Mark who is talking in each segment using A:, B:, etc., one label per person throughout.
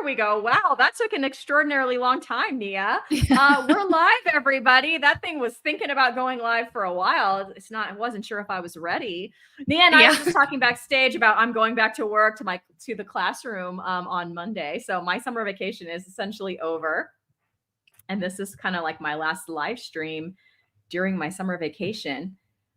A: we go. Wow, that took an extraordinarily long time, Nia. We're live, everybody. That thing was thinking about going live for a while. I wasn't sure if I was ready. Nia and I were just talking backstage about I'm going back to work to the classroom on Monday. So my summer vacation is essentially over. And this is kind of like my last live stream during my summer vacation.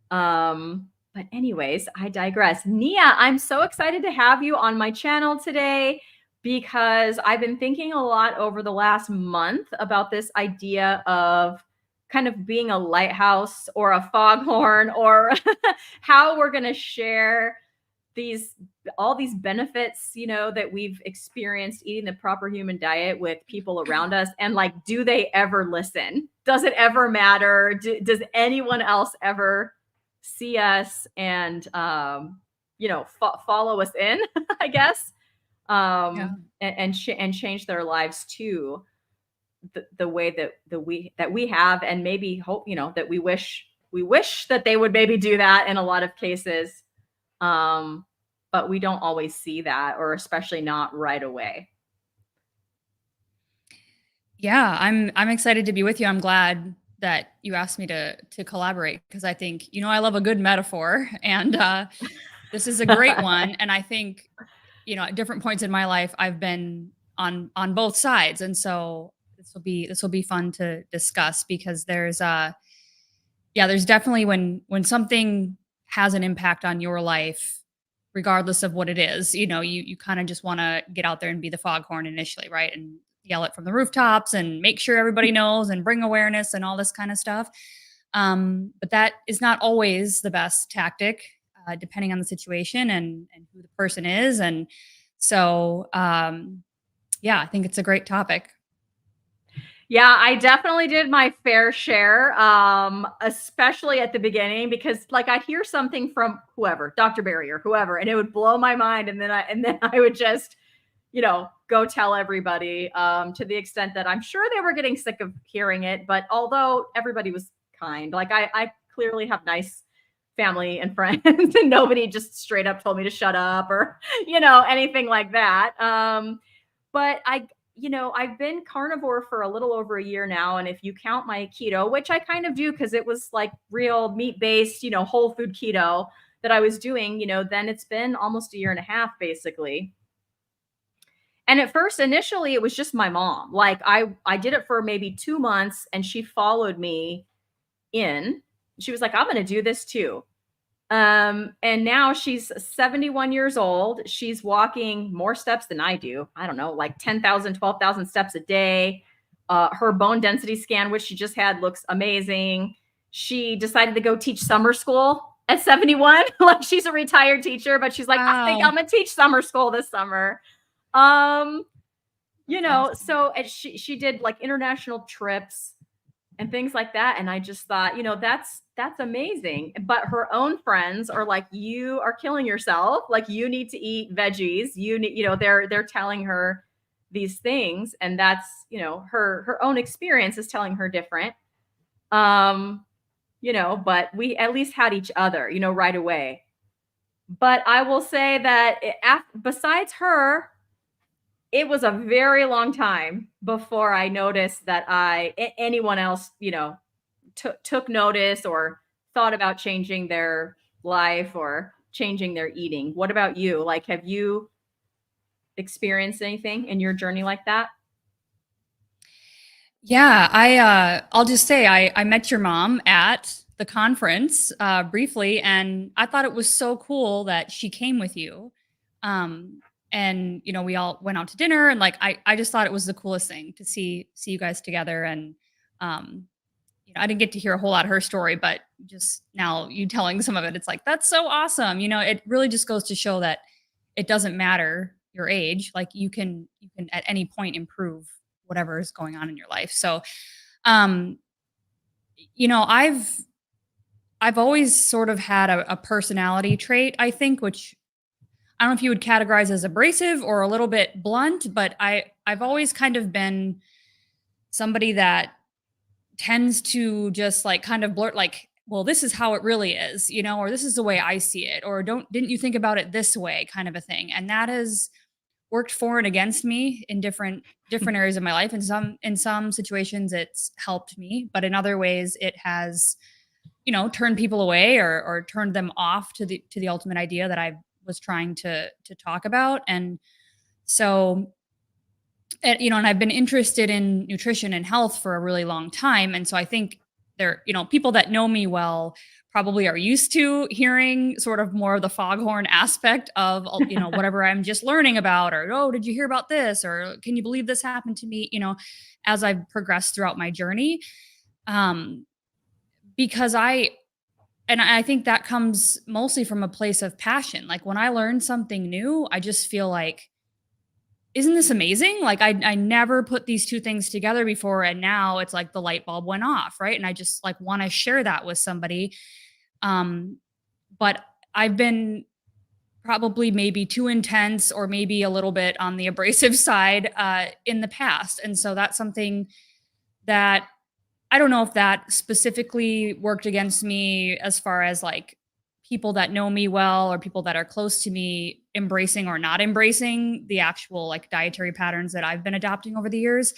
A: But anyways, I digress. Nia, I'm so excited to have you on my channel today because I've been thinking a lot over the last month about this idea of kind of being a lighthouse or a foghorn, or how we're going to share all these benefits, that we've experienced eating the proper human diet with people around us. And like, do they ever listen? Does it ever matter? Does anyone else ever see us and, follow us in, I guess, and change their lives too, the way that we have, and maybe hope, that we wish that they would maybe do that in a lot of cases. But we don't always see that, or especially not right away.
B: Yeah, I'm excited to be with you. I'm glad that you asked me to collaborate, because I think, I love a good metaphor, and this is a great one. And I think, at different points in my life, I've been on both sides. And so this will be fun to discuss, because there's definitely when something has an impact on your life, regardless of what it is, you kind of just want to get out there and be the foghorn initially, right? And yell it from the rooftops and make sure everybody knows and bring awareness and all this kind of stuff. But that is not always the best tactic, depending on the situation and who the person is. And so, I think it's a great topic.
A: Yeah, I definitely did my fair share, especially at the beginning, because like I'd hear something from whoever, Dr. Barry or whoever, and it would blow my mind. And then I would just, go tell everybody, to the extent that I'm sure they were getting sick of hearing it. But although everybody was kind, like I clearly have nice family and friends, and nobody just straight up told me to shut up or, anything like that. But I've been carnivore for a little over a year now. And if you count my keto, which I kind of do, because it was like real meat-based, whole food keto that I was doing, then it's been almost a year and a half, basically. And at first, initially, it was just my mom. Like I did it for maybe 2 months, and she followed me in. She was like, I'm going to do this too. And now she's 71 years old. She's walking more steps than I do. I don't know, like 10,000, 12,000 steps a day. Her bone density scan, which she just had, looks amazing. She decided to go teach summer school at 71. Like, she's a retired teacher, but she's like, wow. I think I'm going to teach summer school this summer. Awesome. So she did like international trips and things like that. And I just thought, that's amazing. But her own friends are like, you are killing yourself. Like, you need to eat veggies. You need, they're telling her these things. And that's, her own experience is telling her different. But we at least had each other, right away. But I will say that besides her, it was a very long time before I noticed that anyone else, took notice or thought about changing their life or changing their eating. What about you? Like, have you experienced anything in your journey like that?
B: Yeah, I'll just say I met your mom at the conference briefly, and I thought it was so cool that she came with you. And we all went out to dinner, and like I just thought it was the coolest thing to see you guys together. And I didn't get to hear a whole lot of her story, but just now you telling some of it, it's like, that's so awesome. It really just goes to show that it doesn't matter your age. Like, you can at any point improve whatever is going on in your life. So I've always sort of had a personality trait, I think, which I don't know if you would categorize as abrasive or a little bit blunt, but I've always kind of been somebody that tends to just like kind of blurt, like, well, this is how it really is, or this is the way I see it, or didn't you think about it this way, kind of a thing. And that is worked for and against me in different areas of my life. In some situations it's helped me, but in other ways it has, turned people away or turned them off to the ultimate idea that I was trying to talk about. And so, and I've been interested in nutrition and health for a really long time. And so I think people that know me well probably are used to hearing sort of more of the foghorn aspect of, whatever I'm just learning about, or, oh, did you hear about this? Or can you believe this happened to me? As I've progressed throughout my journey. Because I think that comes mostly from a place of passion. Like when I learn something new, I just feel like, isn't this amazing? Like I never put these two things together before. And now it's like the light bulb went off. Right. And I just like want to share that with somebody. But I've been probably maybe too intense or maybe a little bit on the abrasive side in the past. And so that's something that I don't know if that specifically worked against me as far as like people that know me well or people that are close to me embracing or not embracing the actual like dietary patterns that I've been adopting over the years.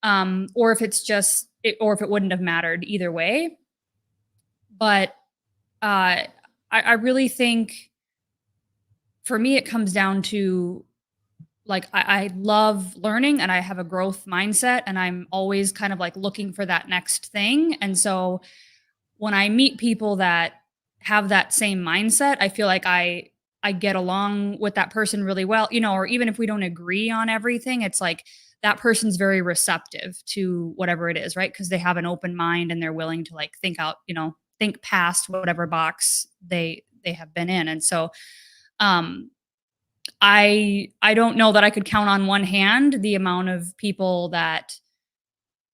B: Or if it's just, or if it wouldn't have mattered either way. But I really think for me, it comes down to like, I love learning and I have a growth mindset and I'm always kind of like looking for that next thing. And so when I meet people that have that same mindset, I feel like I get along with that person really well, or even if we don't agree on everything, it's like that person's very receptive to whatever it is, right? Because they have an open mind and they're willing to like think past whatever box they have been in. And so I don't know that I could count on one hand the amount of people that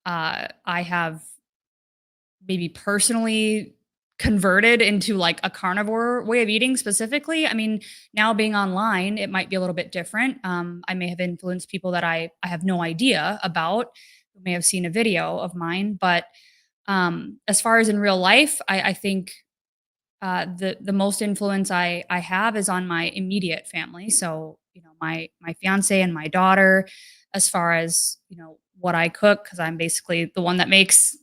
B: I have maybe personally converted into like a carnivore way of eating specifically. I mean, now being online, it might be a little bit different. I may have influenced people that I have no idea about, who may have seen a video of mine. But as far as in real life, I think the most influence I have is on my immediate family. So, my fiance and my daughter, as far as, what I cook, because I'm basically the one that makes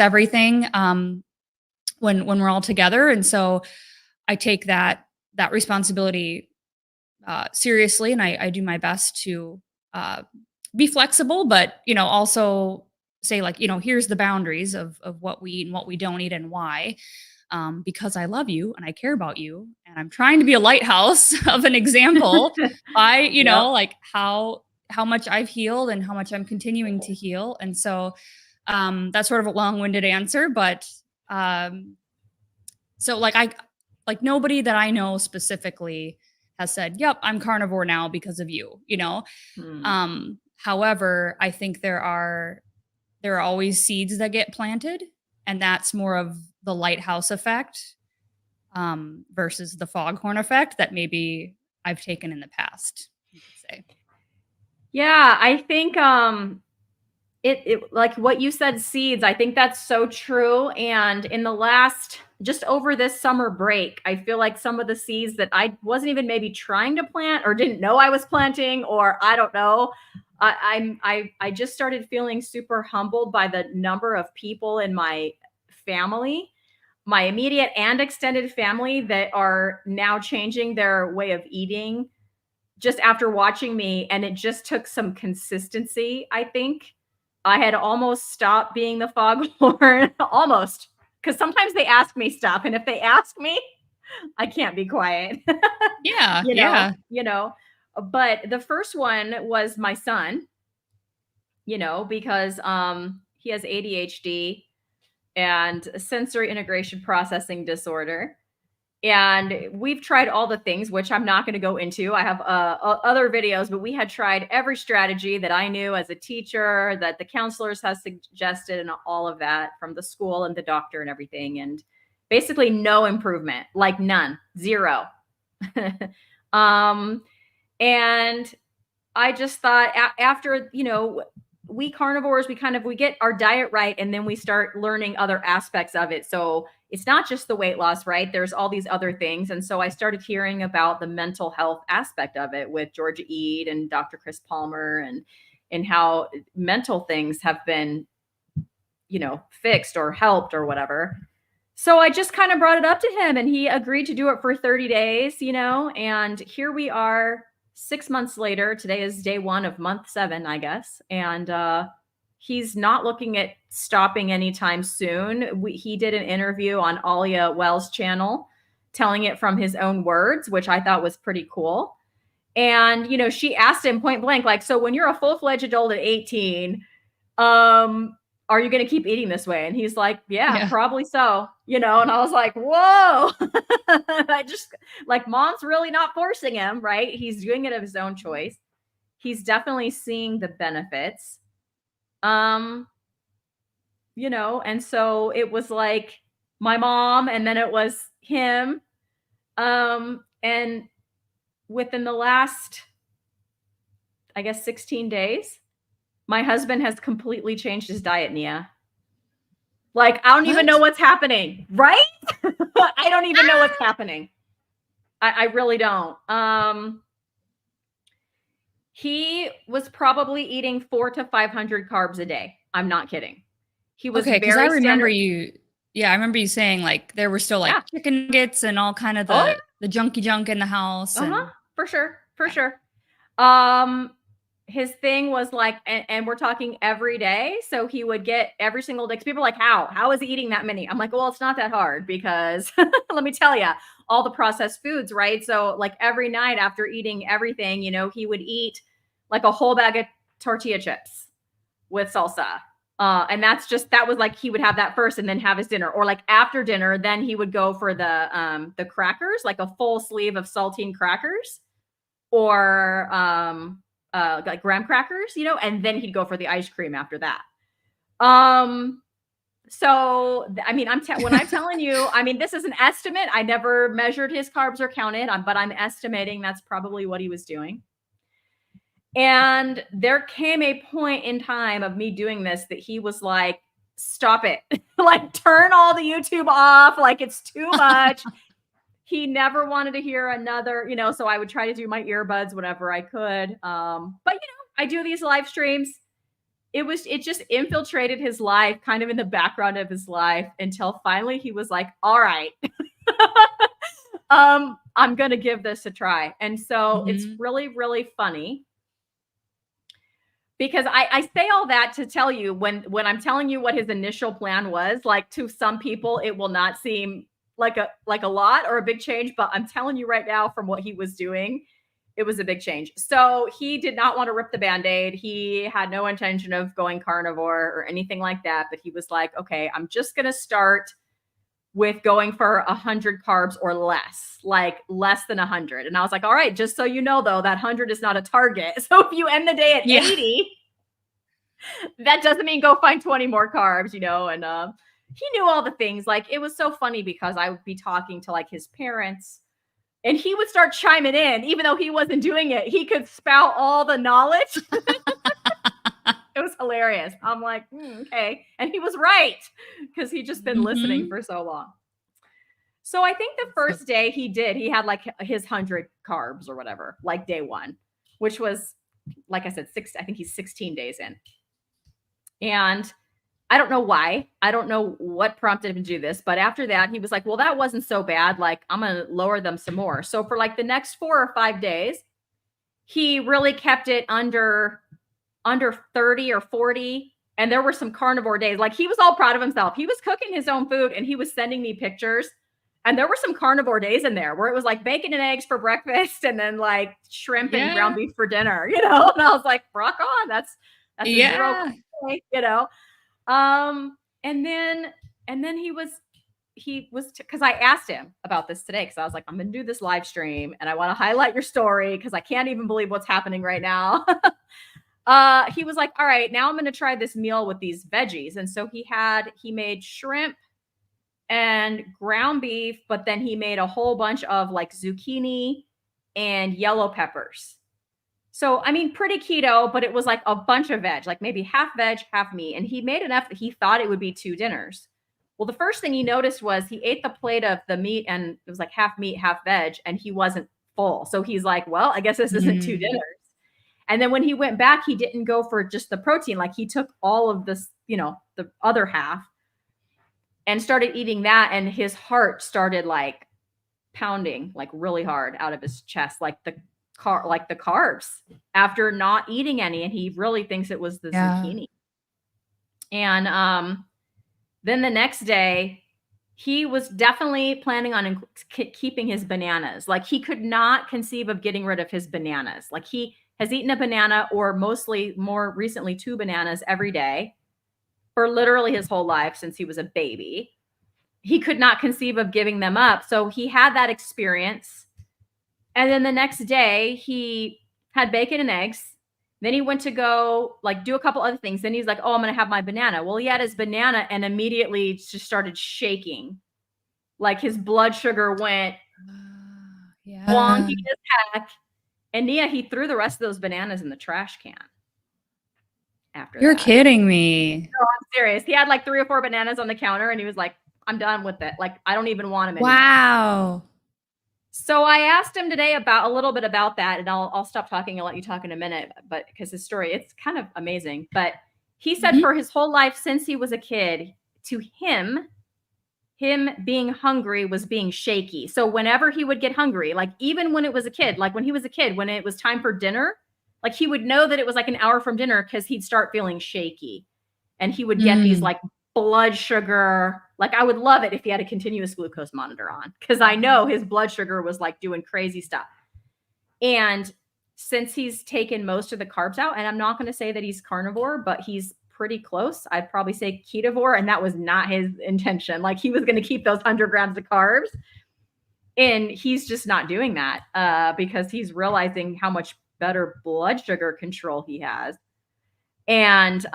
B: everything when we're all together. And so I take that responsibility seriously, and I do my best to be flexible, but also say like, here's the boundaries of what we eat and what we don't eat and why. Because I love you and I care about you, and I'm trying to be a lighthouse of an example by,
A: Yep.
B: like how much I've healed and how much I'm continuing to heal. And so that's sort of a long-winded answer, but so like nobody that I know specifically has said, "Yep, I'm carnivore now because of you."
A: Hmm.
B: However, I think there are always seeds that get planted, and that's more of the lighthouse effect versus the foghorn effect that maybe I've taken in the past, you could say.
A: Yeah, I think it like what you said, seeds, I think that's so true. And in the last just over this summer break, I feel like some of the seeds that I wasn't even maybe trying to plant or didn't know I was planting, or I don't know. I just started feeling super humbled by the number of people in my family, my immediate and extended family, that are now changing their way of eating just after watching me. And it just took some consistency, I think. I had almost stopped being the foghorn, almost, because sometimes they ask me stuff, and if they ask me, I can't be quiet.
B: Yeah,
A: you know,
B: yeah.
A: you know. But the first one was my son, because he has ADHD and sensory integration processing disorder. And we've tried all the things, which I'm not going to go into. I have other videos, but we had tried every strategy that I knew as a teacher, that the counselors have suggested, and all of that from the school and the doctor and everything. And basically no improvement, like none, zero. um, and I just thought after, we carnivores, we get our diet right, and then we start learning other aspects of it. So it's not just the weight loss, right? There's all these other things. And so I started hearing about the mental health aspect of it with Georgia Ede and Dr. Chris Palmer, and how mental things have been, fixed or helped or whatever. So I just kind of brought it up to him, and he agreed to do it for 30 days, and here we are 6 months later. Today is day 1 of month 7, I guess. And he's not looking at stopping anytime soon. He did an interview on Alia Wells' channel, telling it from his own words, which I thought was pretty cool. And, she asked him point blank, like, so when you're a full-fledged adult at 18, are you going to keep eating this way? And he's like, yeah, probably so, and I was like, whoa. I just, like, mom's really not forcing him, right? He's doing it of his own choice. He's definitely seeing the benefits. And so it was like my mom, and then it was him. And within the last, I guess, 16 days, my husband has completely changed his diet, Nia. Like, I don't even know what's happening, right? I don't even know what's happening. I really don't. He was probably eating 400 to 500 carbs a day. I'm not kidding. He was
B: okay, because I remember
A: standard.
B: you. Yeah, I remember you saying like there were still like chicken nuggets and all kind of the junky junk in the house.
A: For sure. His thing was like, and we're talking every day. So he would get every single day. Cause people are like, how is he eating that many? I'm like, well, it's not that hard, because let me tell you, all the processed foods, right? So like every night after eating everything, he would eat like a whole bag of tortilla chips with salsa. And that was like, he would have that first and then have his dinner, or like after dinner, then he would go for the crackers, like a full sleeve of saltine crackers, or like graham crackers, and then he'd go for the ice cream after that. So, I mean, when I'm telling you, I mean, this is an estimate. I never measured his carbs or counted, but I'm estimating that's probably what he was doing. And there came a point in time of me doing this that he was like, stop it. Like, turn all the YouTube off. Like, it's too much. He never wanted to hear another, so I would try to do my earbuds whenever I could. But, I do these live streams. It just infiltrated his life, kind of in the background of his life, until finally he was like, all right, I'm going to give this a try. And so it's really, really funny, because I say all that to tell you, when I'm telling you what his initial plan was, like, to some people, it will not seem like a lot or a big change, but I'm telling you right now, from what he was doing, it was a big change. So he did not want to rip the Band-Aid. He had no intention of going carnivore or anything like that, but he was like, okay, I'm just going to start with going for 100 carbs or less, like less than 100. And I was like, all right, just so you know, though, that 100 is not a target. So if you end the day at 80, that doesn't mean go find 20 more carbs, and he knew all the things. Like, it was so funny, because I would be talking to like his parents, and he would start chiming in, even though he wasn't doing it. He could spout all the knowledge. It was hilarious. I'm like, okay. And he was right, because he'd just been listening for so long. So I think the first day he had like his 100 carbs or whatever, like day 1, which was, like I said, I think he's 16 days in. And I don't know why. I don't know what prompted him to do this, but after that, he was like, well, that wasn't so bad. Like, I'm going to lower them some more. So for like the next 4 or 5 days, he really kept it under 30 or 40. And there were some carnivore days. Like, he was all proud of himself. He was cooking his own food, and he was sending me pictures. And there were some carnivore days in there where it was like bacon and eggs for breakfast, and then like shrimp and ground beef for dinner, And I was like, rock on. That's a zero, and then he was, because I asked him about this today, because I was like, I'm going to do this live stream, and I want to highlight your story, because I can't even believe what's happening right now. He was like, all right, now I'm going to try this meal with these veggies. And so he made shrimp and ground beef, but then he made a whole bunch of like zucchini and yellow peppers. So, I mean, pretty keto, but it was like a bunch of veg, like maybe half veg, half meat. And he made enough that he thought it would be 2 dinners. Well, the first thing he noticed was he ate the plate of the meat and it was like half meat, half veg, and he wasn't full. So he's like, well, I guess this isn't 2
B: Mm.
A: dinners. And then when he went back, he didn't go for just the protein. Like he took all of this, the other half and started eating that. And his heart started like pounding like really hard out of his chest, like the carbs after not eating any. And he really thinks it was the
B: Yeah.
A: zucchini. And then the next day, he was definitely planning on keeping his bananas. Like he could not conceive of getting rid of his bananas. Like he has eaten a banana or mostly more recently 2 bananas every day for literally his whole life since he was a baby. He could not conceive of giving them up. So he had that experience. And then the next day he had bacon and eggs. Then he went to go like do a couple other things. Then he's like, oh, I'm going to have my banana. Well, he had his banana and immediately just started shaking. Like his blood sugar went wonky
B: Yeah.
A: as heck. And Nia, he threw the rest of those bananas in the trash can after
B: You're
A: that.
B: kidding me.
A: No, I'm serious. He had like 3 or 4 bananas on the counter and he was like, I'm done with it. Like, I don't even want them anymore.
B: Wow.
A: So I asked him today about a little bit about that, and I'll stop talking and let you talk in a minute, but because his story, it's kind of amazing. But he said for his whole life since he was a kid, to him being hungry was being shaky. So whenever he would get hungry, like even when it was a kid, like when he was a kid, when it was time for dinner, like he would know that it was like an hour from dinner because he'd start feeling shaky. And he would get these like blood sugar. Like I would love it if he had a continuous glucose monitor on because I know his blood sugar was like doing crazy stuff. And since he's taken most of the carbs out, and I'm not going to say that he's carnivore, but he's pretty close. I'd probably say ketovore, and that was not his intention. Like he was going to keep those 100 grams of carbs, and he's just not doing that because he's realizing how much better blood sugar control he has. And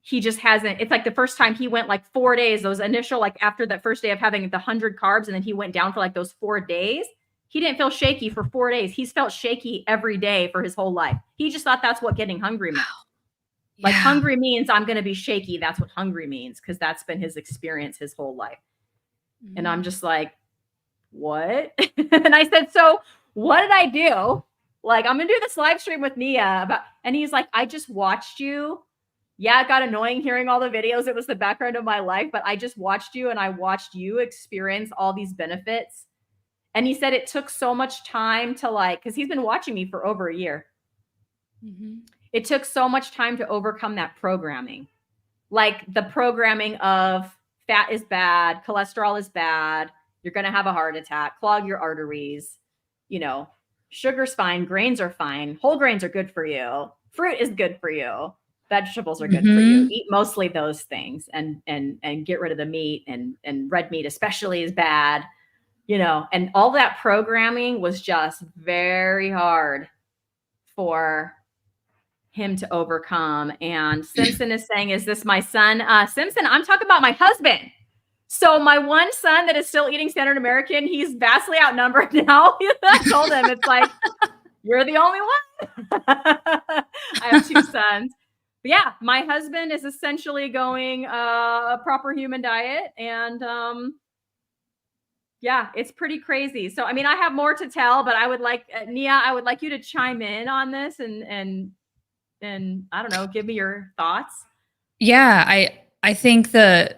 A: he just hasn't. It's like the first time he went like 4 days, those initial, like after that first day of having the 100 carbs, and then he went down for like those 4 days. He didn't feel shaky for 4 days. He's felt shaky every day for his whole life. He just thought that's what getting hungry meant. Like hungry means I'm going to be shaky. That's what hungry means because that's been his experience his whole life. And I'm just like, what? And I said, so what did I do? Like, I'm going to do this live stream with Nia about, and he's like, I just watched you. Yeah, it got annoying hearing all the videos. It was the background of my life, but I just watched you and I watched you experience all these benefits. And he said it took so much time to like, because he's been watching me for over a year. It took so much time to overcome that programming. Like the programming of fat is bad, cholesterol is bad, you're going to have a heart attack, clog your arteries, sugar's fine, grains are fine, whole grains are good for you, fruit is good for you, vegetables are good for you. Eat mostly those things and get rid of the meat, and red meat especially is bad. And all that programming was just very hard for him to overcome. And Simpson is saying, is this my son? Simpson, I'm talking about my husband. So my one son that is still eating standard American, he's vastly outnumbered now. I told him, it's like, you're the only one. I have 2 sons. But yeah, my husband is essentially going a proper human diet. And yeah, it's pretty crazy. So, I mean, I have more to tell, but I would like, Nia, I would like you to chime in on this and I don't know, give me your thoughts.
B: Yeah, I think a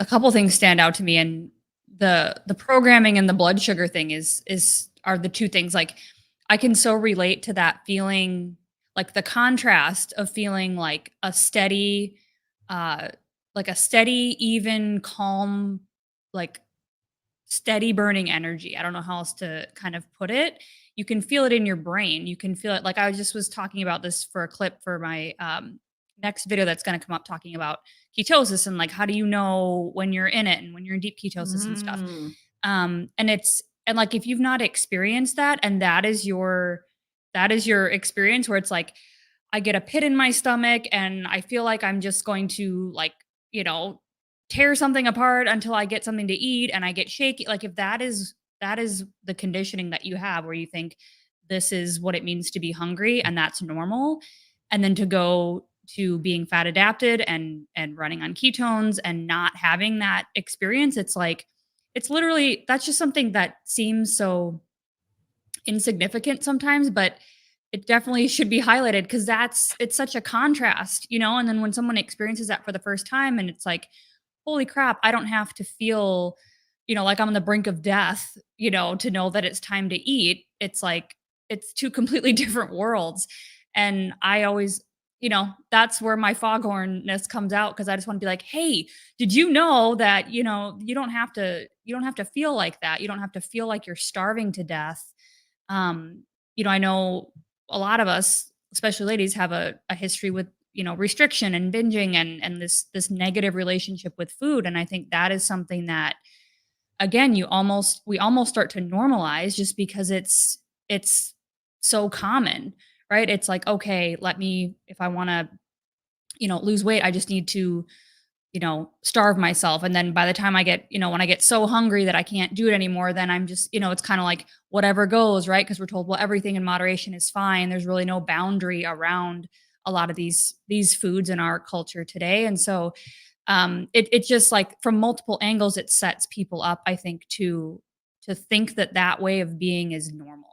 B: couple things stand out to me, and the programming and the blood sugar thing are the 2 things. Like I can so relate to that feeling, like the contrast of feeling like a steady, even, calm, like steady burning energy. I don't know how else to kind of put it. You can feel it in your brain. You can feel it. Like I just was talking about this for a clip for my next video that's going to come up, talking about ketosis and like how do you know when you're in it and when you're in deep ketosis and stuff. And like if you've not experienced that, and that is your experience where it's like I get a pit in my stomach and I feel like I'm just going to like, tear something apart until I get something to eat and I get shaky. Like if that is the conditioning that you have, where you think this is what it means to be hungry and that's normal. And then to go to being fat adapted and running on ketones and not having that experience, it's like it's literally that's just something that seems so insignificant sometimes, but it definitely should be highlighted because it's such a contrast, and then when someone experiences that for the first time and it's like, holy crap, I don't have to feel, like I'm on the brink of death, to know that it's time to eat. It's like it's two completely different worlds. And I always, that's where my foghornness comes out because I just want to be like, hey, did you know that, you don't have to feel like that. You don't have to feel like you're starving to death. um, I know a lot of us, especially ladies, have a history with, restriction and binging and this negative relationship with food. And I think that is something that again, we almost start to normalize just because it's so common, right? It's like, okay, if I want to, lose weight, I just need to starve myself. And then by the time I get, when I get so hungry that I can't do it anymore, then I'm just, it's kind of like whatever goes, right? Because we're told, well, everything in moderation is fine. There's really no boundary around a lot of these foods in our culture today. And so it's just like from multiple angles, it sets people up, I think, to think that that way of being is normal.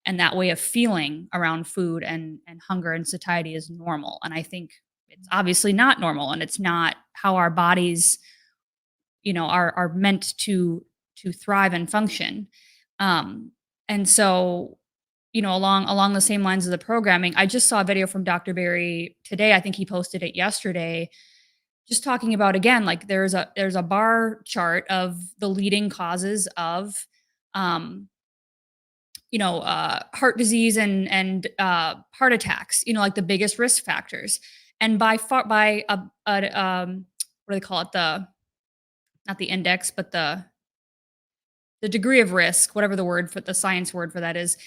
B: And that way of feeling around food and hunger and satiety is normal. And I think it's obviously not normal and it's not how our bodies are meant to thrive and function. And so along the same lines of the programming, I just saw a video from Dr. Berry today. I think he posted it yesterday, just talking about, again, like there's a bar chart of the leading causes of um heart disease and heart attacks, like the biggest risk factors. And by far, by what do they call it? Not the index, but the degree of risk, whatever the science word for that is.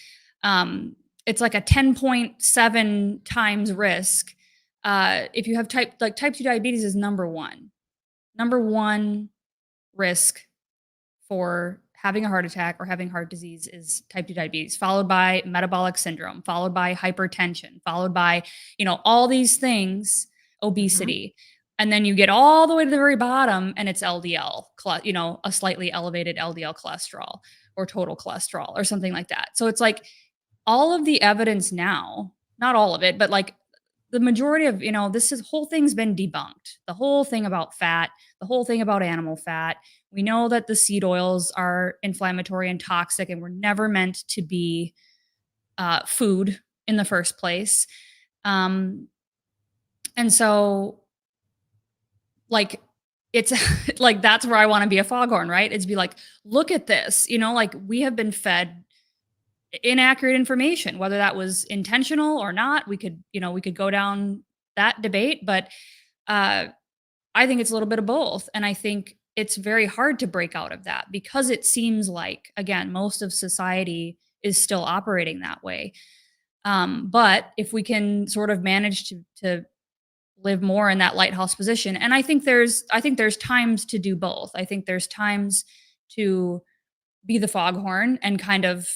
B: It's like a 10.7 times risk. If you have type 2 diabetes is number one risk for having a heart attack or having heart disease is type 2 diabetes, followed by metabolic syndrome, followed by hypertension, followed by, all these things, obesity. And then you get all the way to the very bottom and it's LDL, a slightly elevated LDL cholesterol or total cholesterol or something like that. So it's like all of the evidence now, not all of it, but like the majority of, whole thing's been debunked. The whole thing about fat, the whole thing about animal fat. We know that the seed oils are inflammatory and toxic and were never meant to be food in the first place. And so, like, it's like, that's where I want to be a foghorn, right? It's be like, look at this, like we have been fed inaccurate information, whether that was intentional or not. We could go down that debate, but I think it's a little bit of both. And I think it's very hard to break out of that because it seems like, again, most of society is still operating that way. But if we can sort of manage to live more in that lighthouse position, and I think there's times to do both. I think there's times to be the foghorn and kind of,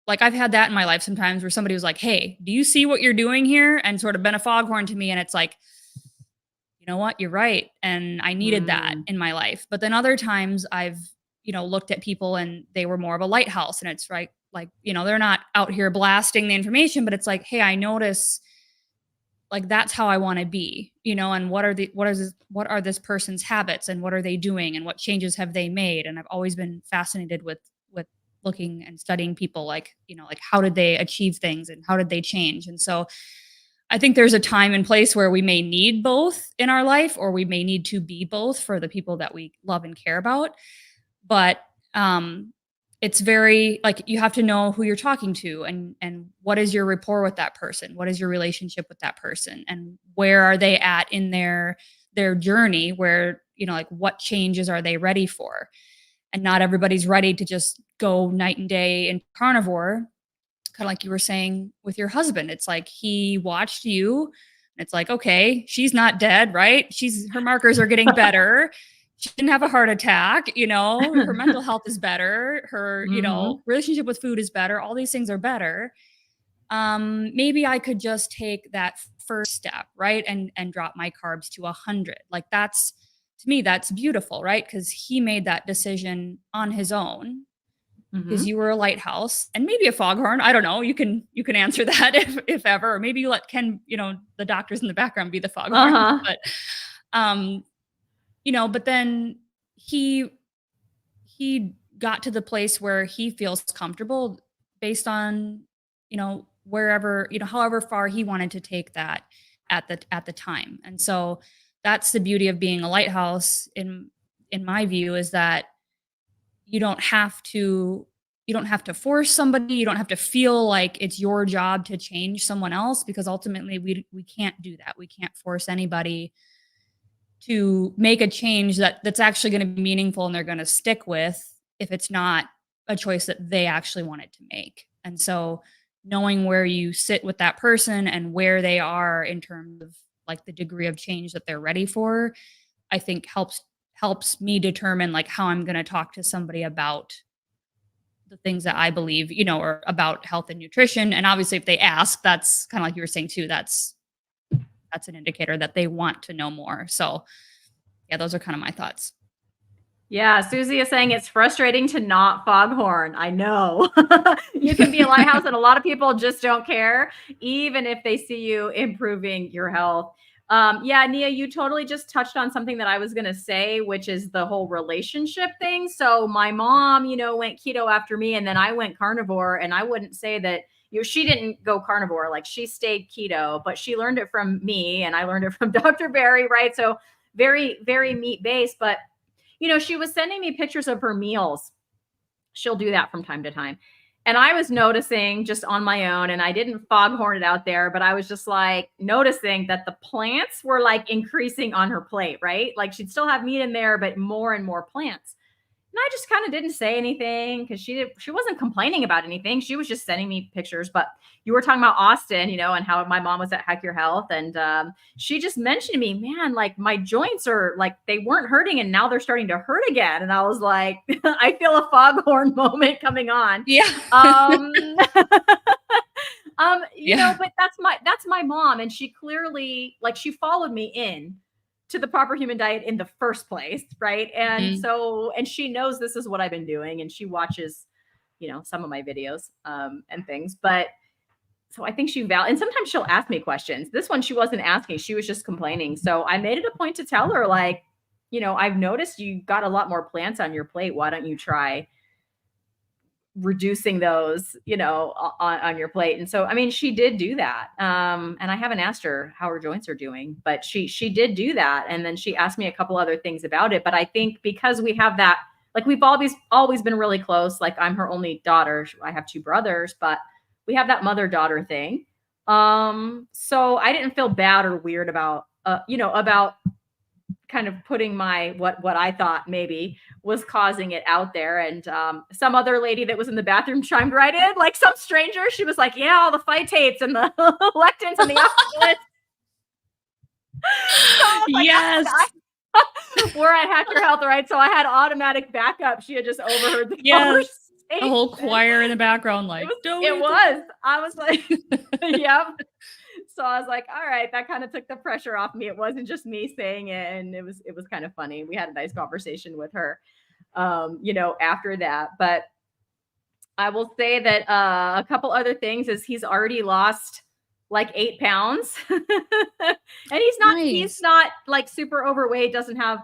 B: like, I've had that in my life sometimes where somebody was like, hey, do you see what you're doing here? And sort of been a foghorn to me. And it's like, you know what, you're right. And I needed that in my life. But then other times I've, looked at people and they were more of a lighthouse. And it's right, like, they're not out here blasting the information, but it's like, hey, I notice, like, that's how I want to be, and what are this person's habits and what are they doing and what changes have they made? And I've always been fascinated with looking and studying people, like, like how did they achieve things and how did they change? And so I think there's a time and place where we may need both in our life, or we may need to be both for the people that we love and care about. But it's very, like, you have to know who you're talking to and what is your rapport with that person? What is your relationship with that person? And where are they at in their journey, where, like, what changes are they ready for? And not everybody's ready to just go night and day in carnivore. Kind of like you were saying with your husband. It's like he watched you. And it's like, okay, she's not dead, right? Her markers are getting better. She didn't have a heart attack, her mental health is better. Her, relationship with food is better. All these things are better. maybe I could just take that first step, right? And drop my carbs to 100. Like that's, to me, that's beautiful, right? Because he made that decision on his own because you were a lighthouse and maybe a foghorn. I don't know. You can answer that if ever, or maybe you let Ken, the doctors in the background be the foghorn. But but then he got to the place where he feels comfortable based on, wherever, however far he wanted to take that at the time. And so that's the beauty of being a lighthouse in my view, is that you don't have to force somebody, you don't have to feel like it's your job to change someone else, because ultimately we can't do that. We can't force anybody to make a change that's actually going to be meaningful and they're going to stick with, if it's not a choice that they actually wanted to make. And so knowing where you sit with that person and where they are in terms of like the degree of change that they're ready for, I think helps me determine like how I'm going to talk to somebody about the things that I believe, or about health and nutrition. And obviously if they ask, that's kind of like you were saying too, that's an indicator that they want to know more. So yeah, those are kind of my thoughts.
A: Yeah, Susie is saying it's frustrating to not foghorn. I know. You can be a lighthouse and a lot of people just don't care, even if they see you improving your health. Yeah, Nia, you totally just touched on something that I was going to say, which is the whole relationship thing. So my mom, went keto after me, and then I went carnivore, and I wouldn't say that, she didn't go carnivore, like she stayed keto, but she learned it from me and I learned it from Dr. Barry, right? So very, very meat based, but she was sending me pictures of her meals. She'll do that from time to time. And I was noticing just on my own, and I didn't foghorn it out there, but I was just like noticing that the plants were like increasing on her plate, right? Like she'd still have meat in there, but more and more plants. And I just kind of didn't say anything because she wasn't complaining about anything. She was just sending me pictures. But you were talking about Austin, and how my mom was at Hack Your Health. And she just mentioned to me, man, like my joints are like, they weren't hurting and now they're starting to hurt again. And I was like, I feel a foghorn moment coming on.
B: Yeah.
A: But that's my mom. And she clearly, like, she followed me in to the proper human diet in the first place, right? And so, and she knows this is what I've been doing, and she watches, some of my videos and things. But so I think and sometimes she'll ask me questions. This one she wasn't asking, she was just complaining. So I made it a point to tell her, like, I've noticed you got a lot more plants on your plate. Why don't you try reducing those, on your plate? And so, I mean, she did do that. And I haven't asked her how her joints are doing, but she did do that. And then she asked me a couple other things about it. But I think because we have that, like, we've always been really close. Like, I'm her only daughter. I have 2 brothers, but we have that mother-daughter thing. So I didn't feel bad or weird about, about kind of putting my what I thought maybe was causing it out there. And some other lady that was in the bathroom chimed right in, like some stranger. She was like, yeah, all the phytates and the lectins and the oxalates. So like,
B: yes.
A: We're at Hack Your Health, right? So I had automatic backup. She had just overheard the conversation.
B: A whole choir in the background, like,
A: it was. I was like, yep. So I was like, all right, that kind of took the pressure off me. It wasn't just me saying it. And it was kind of funny. We had a nice conversation with her, after that. But I will say that a couple other things is he's already lost like 8 pounds. And he's not like super overweight, doesn't have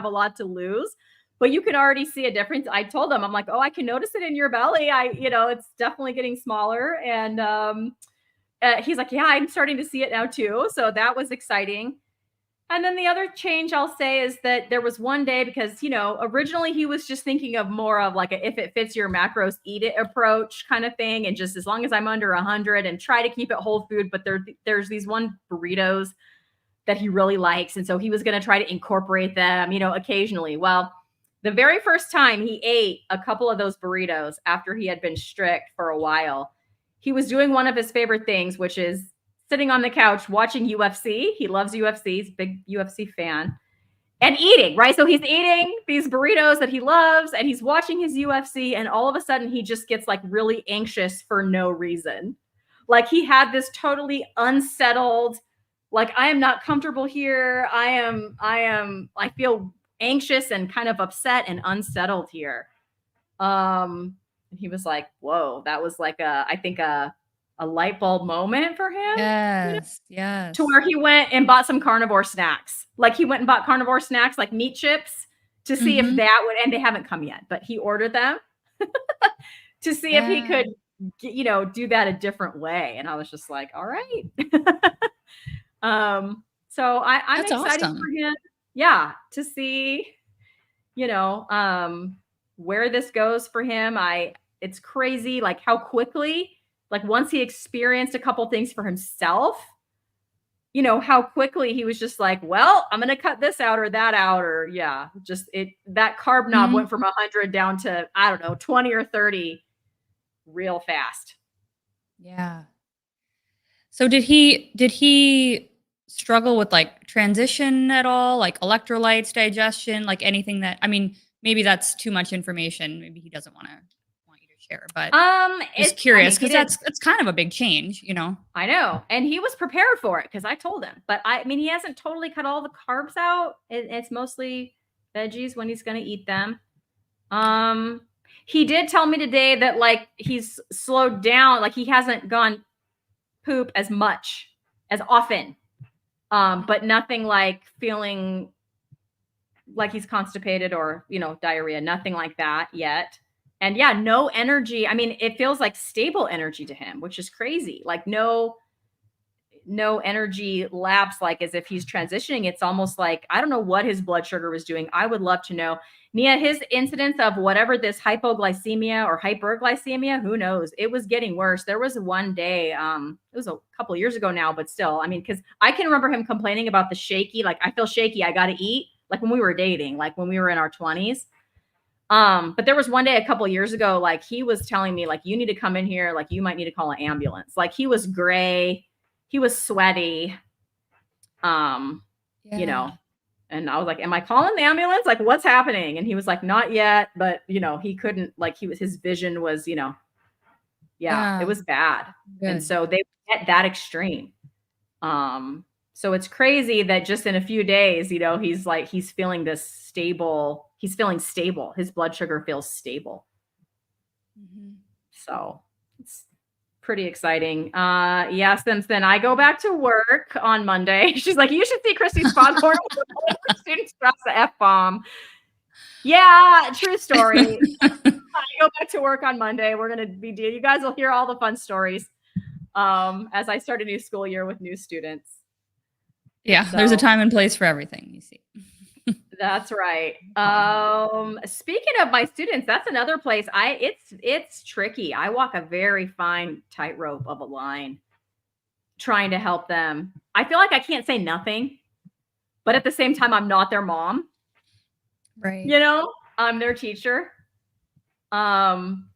A: a lot to lose, but you can already see a difference. I told him, I'm like, oh, I can notice it in your belly. It's definitely getting smaller. And he's like, yeah, I'm starting to see it now too. So that was exciting. And then the other change I'll say is that there was one day, because, originally he was just thinking of more of like a, if it fits your macros, eat it approach kind of thing. And just as long as I'm under 100 and try to keep it whole food, but there's these one burritos that he really likes. And so he was going to try to incorporate them, occasionally. Well, the very first time he ate a couple of those burritos after he had been strict for a while, he was doing one of his favorite things, which is sitting on the couch watching UFC. He loves UFC. He's a big UFC fan. And eating, right? So he's eating these burritos that he loves, and he's watching his UFC, and all of a sudden he just gets like really anxious for no reason. Like he had this totally unsettled, like, I am not comfortable here. I feel anxious and kind of upset and unsettled here. And he was like, whoa, that was like I think a light bulb moment for him, you know,
B: Yes.
A: to
B: Yes.
A: where he went and bought some carnivore snacks. Like he went and bought carnivore snacks, like meat chips, to see if
B: Mhm.
A: that would, and they haven't come yet, but he ordered them to see if he
B: Yeah.
A: could, do that a different way. And I was just like, all right. I'm
B: That's
A: excited for
B: awesome.
A: him. Yeah, to see, you know, where this goes for him. It's crazy, like how quickly, like once he experienced a couple things for himself, how quickly he was just like, well, I'm going to cut this out or that out, or yeah, just that carb knob
B: Mhm.
A: went from 100 down to, I don't know, 20 or 30 real fast.
B: Yeah. So did he struggle with like transition at all? Like electrolytes, digestion, like anything that I mean, maybe that's too much information. Maybe he doesn't want you to share, but just
A: I
B: curious
A: mean, he
B: because
A: did.
B: that's kind of a big change, you know?
A: I know. And he was prepared for it because I told him. But I mean, he hasn't totally cut all the carbs out. It's mostly veggies when he's going to eat them. Um, he did tell me today that like he's slowed down, like he hasn't gone poop as much as often. But nothing like feeling like he's constipated or, diarrhea, nothing like that yet. And yeah, no energy. I mean, it feels like stable energy to him, which is crazy. Like no energy lapse, like as if he's transitioning. It's almost like I don't know what his blood sugar was doing. I would love to know. Nia, his incidence of whatever this hypoglycemia or hyperglycemia, who knows? It was getting worse. There was one day, it was a couple of years ago now, but still, I mean, because I can remember him complaining about the shaky, like I feel shaky, I gotta eat, like when we were dating, like when we were in our 20s. But there was one day a couple of years ago, like he was telling me, like, you need to come in here, like you might need to call an ambulance. Like he was gray, he was sweaty, um, you
B: Yeah.
A: know, and I was like, am I calling the ambulance? Like, what's happening? And he was like, not yet, but he couldn't, like, his vision was, yeah, it
B: Yeah.
A: was bad. And
B: Good.
A: so they get that extreme. Um, so it's crazy that just in a few days, he's feeling this stable, he's feeling stable. His blood sugar feels stable.
B: Mhm.
A: So it's pretty exciting. Yeah, since then I go back to work on Monday. She's like, you should see Christy's foghorn students drops the F-bomb. Yeah, true story. I go back to work on Monday. We're gonna be you guys will hear all the fun stories as I start a new school year with new students.
B: Yeah, there's a
A: So
B: time and place for everything, you see.
A: that's right. Speaking of my students, that's another place it's tricky. I walk a very fine tightrope of a line trying to help them. I feel like I can't say nothing, but at the same time, I'm not their mom.
B: Right.
A: I'm their teacher. Um,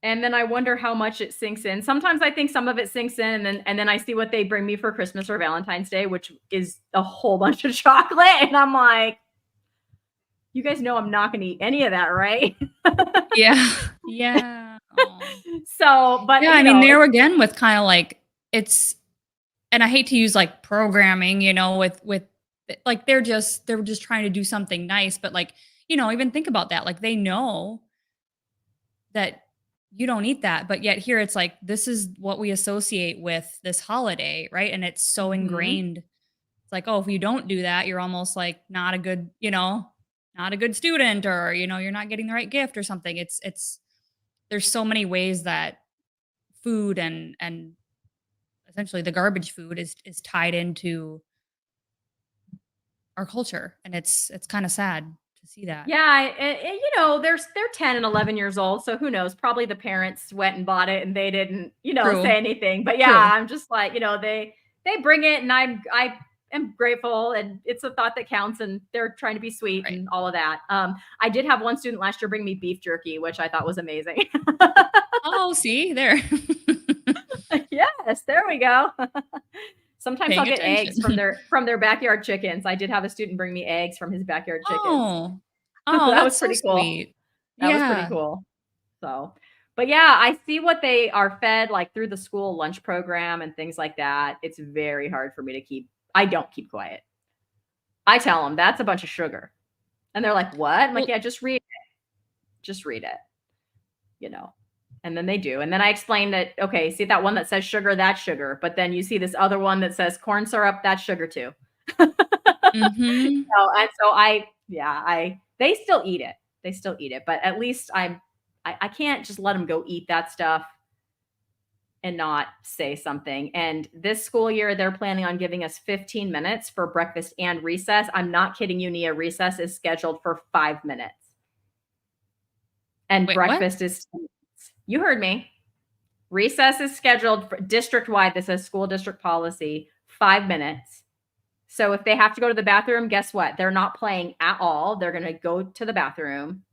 A: and then I wonder how much it sinks in. Sometimes I think some of it sinks in, and then I see what they bring me for Christmas or Valentine's Day, which is a whole bunch of chocolate, and I'm like, you guys know I'm not going to eat any of that, right?
B: Yeah. Yeah. Aw.
A: So, but
B: Yeah, I mean, there again with kinda like it's and I hate to use, like, programming, with like, they're just trying to do something nice, but, like, even think about that, like, they know that you don't eat that, but yet here it's like, this is what we associate with this holiday, right? And it's so
A: Mhm.
B: ingrained. It's like, oh, if you don't do that, you're almost like not a good student or, you're not getting the right gift or something. It's there's so many ways that food and essentially the garbage food is tied into our culture, and it's kind of sad to see that.
A: Yeah, they're 10 and 11 years old, so who knows? Probably the parents went and bought it and they didn't,
B: True.
A: say anything. But yeah,
B: True.
A: I'm just like, they bring it and I am grateful and it's a thought that counts and they're trying to be sweet
B: Right.
A: and all of that. I did have one student last year bring me beef jerky, which I thought was amazing.
B: Oh, see there.
A: Yes, there we go. Sometimes I'll
B: Paying
A: get eggs from
B: attention.
A: their backyard chickens. I did have a student bring me eggs from his backyard chickens.
B: Oh. Oh,
A: That was
B: that's so
A: pretty cool.
B: sweet.
A: That was pretty
B: Yeah.
A: cool. So, But yeah, I see what they are fed like through the school lunch program and things like that. It's very hard for me to I don't keep quiet. I tell them that's a bunch of sugar. And they're like, what? I'm like,
B: Well,
A: yeah, just read it. Just read it, you know. And then they do. And then I explain that, okay, see that one that says sugar, that's sugar. But then you see this other one that says corn syrup, that's sugar too.
B: mm-hmm.
A: And so they still eat it. They still eat it. But at least I can't just let them go eat that stuff and not say something. And this school year, they're planning on giving us 15 minutes for breakfast and recess. I'm not kidding you, Nia. Recess is scheduled for 5 minutes. And
B: Wait, what?
A: breakfast is, you heard me. Recess is scheduled for district-wide. This is school district policy, 5 minutes. So if they have to go to the bathroom, guess what? They're not playing at all. They're going to go to the bathroom,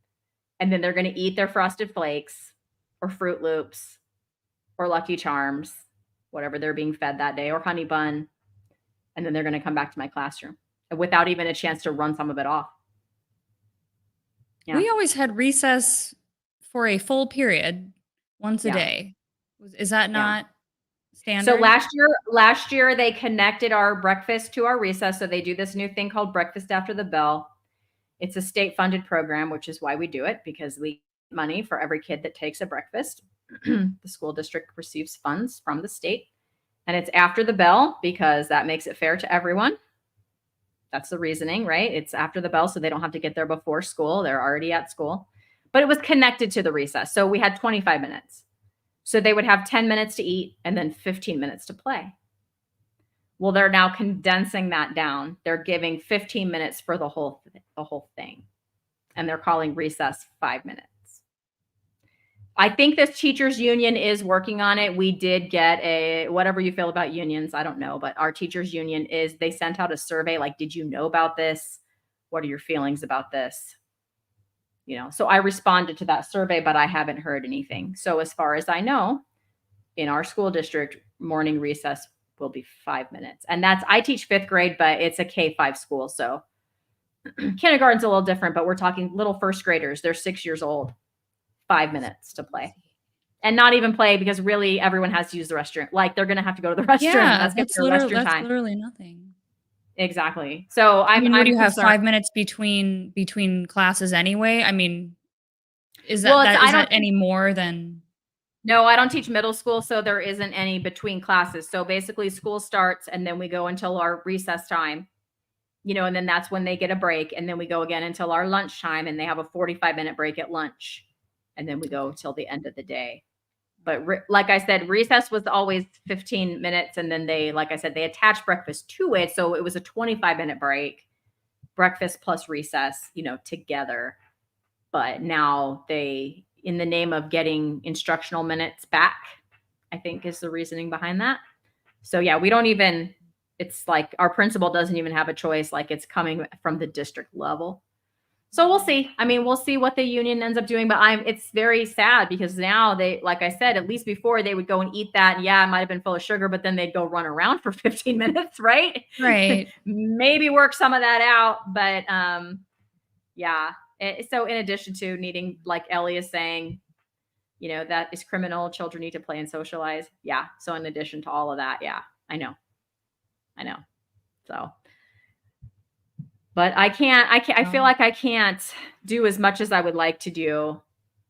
A: and then they're going to eat their Frosted Flakes or Fruit Loops or Lucky Charms, whatever they're being fed that day, or Honey Bun. And then they're going to come back to my classroom without even a chance to run some of it off. Yeah.
B: We always had recess for a full period once a day. Is that not standard?
A: So last year they connected our breakfast to our recess. So they do this new thing called breakfast after the bell. It's a state funded program, which is why we do it, because we get money for every kid that takes a breakfast. The school district receives funds from the state, and it's after the bell because that makes it fair to everyone. That's the reasoning, right? It's after the bell, so they don't have to get there before school. They're already at school, but it was connected to the recess. So we had 25 minutes. So they would have 10 minutes to eat and then 15 minutes to play. Well, they're now condensing that down. They're giving 15 minutes for the whole thing. And they're calling recess 5 minutes. I think this teachers union is working on it. We did get whatever you feel about unions, I don't know, but our teachers union they sent out a survey like, did you know about this? What are your feelings about this? So I responded to that survey, but I haven't heard anything. So as far as I know, in our school district, morning recess will be 5 minutes. And I teach 5th grade, but it's a K-5 school. So kindergarten's a little different, but we're talking little first graders. They're 6 years old, 5 minutes to play. And not even play, because really everyone has to use the restroom. Like they're going to have to go to the restroom.
B: Yeah,
A: that's
B: literally nothing.
A: Exactly. So
B: what do you have, 5 minutes between classes anyway? I mean, is that any more than?
A: No, I don't teach middle school, so there isn't any between classes. So basically school starts and then we go until our recess time, and then that's when they get a break. And then we go again until our lunch time, and they have a 45-minute break at lunch. And then we go till the end of the day. But like I said, recess was always 15 minutes. And then they attached breakfast to it. So it was a 25-minute break, breakfast plus recess, together. But now in the name of getting instructional minutes back, I think is the reasoning behind that. So yeah, it's like our principal doesn't even have a choice. Like it's coming from the district level. So we'll see. I mean, we'll see what the union ends up doing, but it's very sad because now like I said, at least before they would go and eat that. And yeah, it might've been full of sugar, but then they'd go run around for 15 minutes, right?
B: Right.
A: Maybe work some of that out. But yeah. So in addition to needing, like Ellie is saying, that is criminal. Children need to play and socialize. Yeah. So in addition to all of that, yeah, I know. So, but I feel like I can't do as much as I would like to do.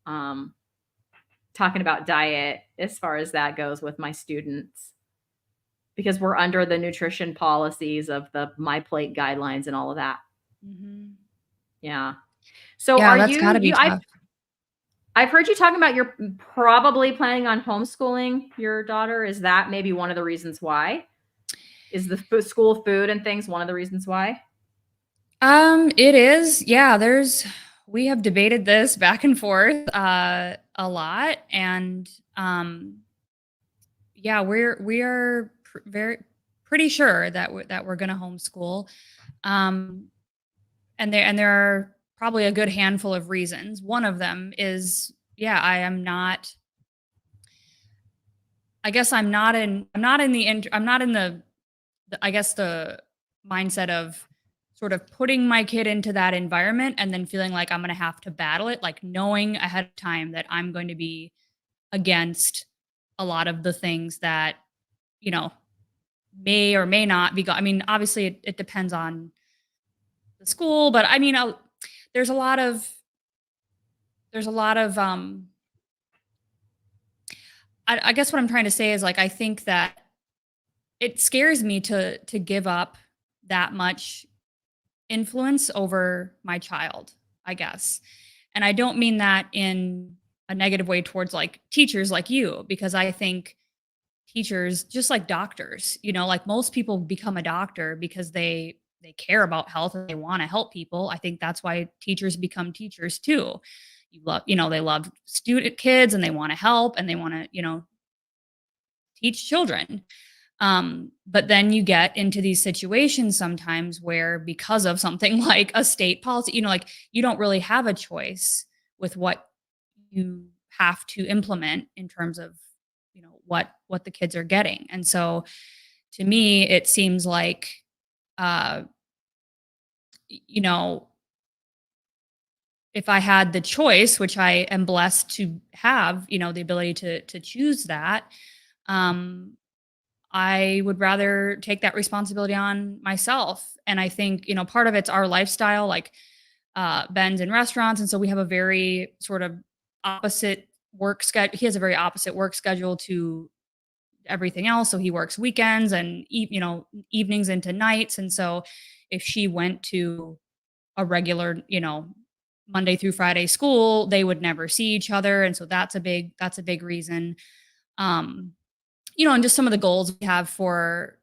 A: Talking about diet as far as that goes with my students, because we're under the nutrition policies of the My Plate guidelines and all of that.
B: Mm-hmm.
A: Yeah. So
B: that's gotta be tough.
A: I've heard you talking about you're probably planning on homeschooling your daughter. Is that maybe one of the reasons why? Is the school food and things one of the reasons why?
B: It is. Yeah, we have debated this back and forth a lot, and yeah, we are pretty sure that we're going to homeschool. And there are probably a good handful of reasons. One of them is, yeah, I guess I'm not in the I guess the mindset of sort of putting my kid into that environment and then feeling like I'm going to have to battle it, like knowing ahead of time that I'm going to be against a lot of the things that, you know, may or may not be I mean, obviously it depends on the school, but I mean, there's a lot of there's a lot of I guess what I'm trying to say is like I think that it scares me to give up that much influence over my child, I guess. And I don't mean that in a negative way towards like teachers like you, because I think teachers, just like doctors, you know, like most people become a doctor because they care about health and they want to help people. I think that's why teachers become teachers too. You love, you know, they love student kids and they want to help and they want to, you know, teach children. But then you get into these situations sometimes where because of something like a state policy, you know, like you don't really have a choice with what you have to implement in terms of, you know, what the kids are getting. And so to me, it seems like uh, you know, if I had the choice, which I am blessed to have, you know, the ability to choose that, um, I would rather take that responsibility on myself. And I think, you know, part of it's our lifestyle, like Ben's in restaurants. And so we have a very sort of opposite work schedule. He has a very opposite work schedule to everything else. So he works weekends and, you know, evenings into nights. And so if she went to a regular, you know, Monday through Friday school, they would never see each other. And so that's a big reason. Um, you know, and just some of the goals we have for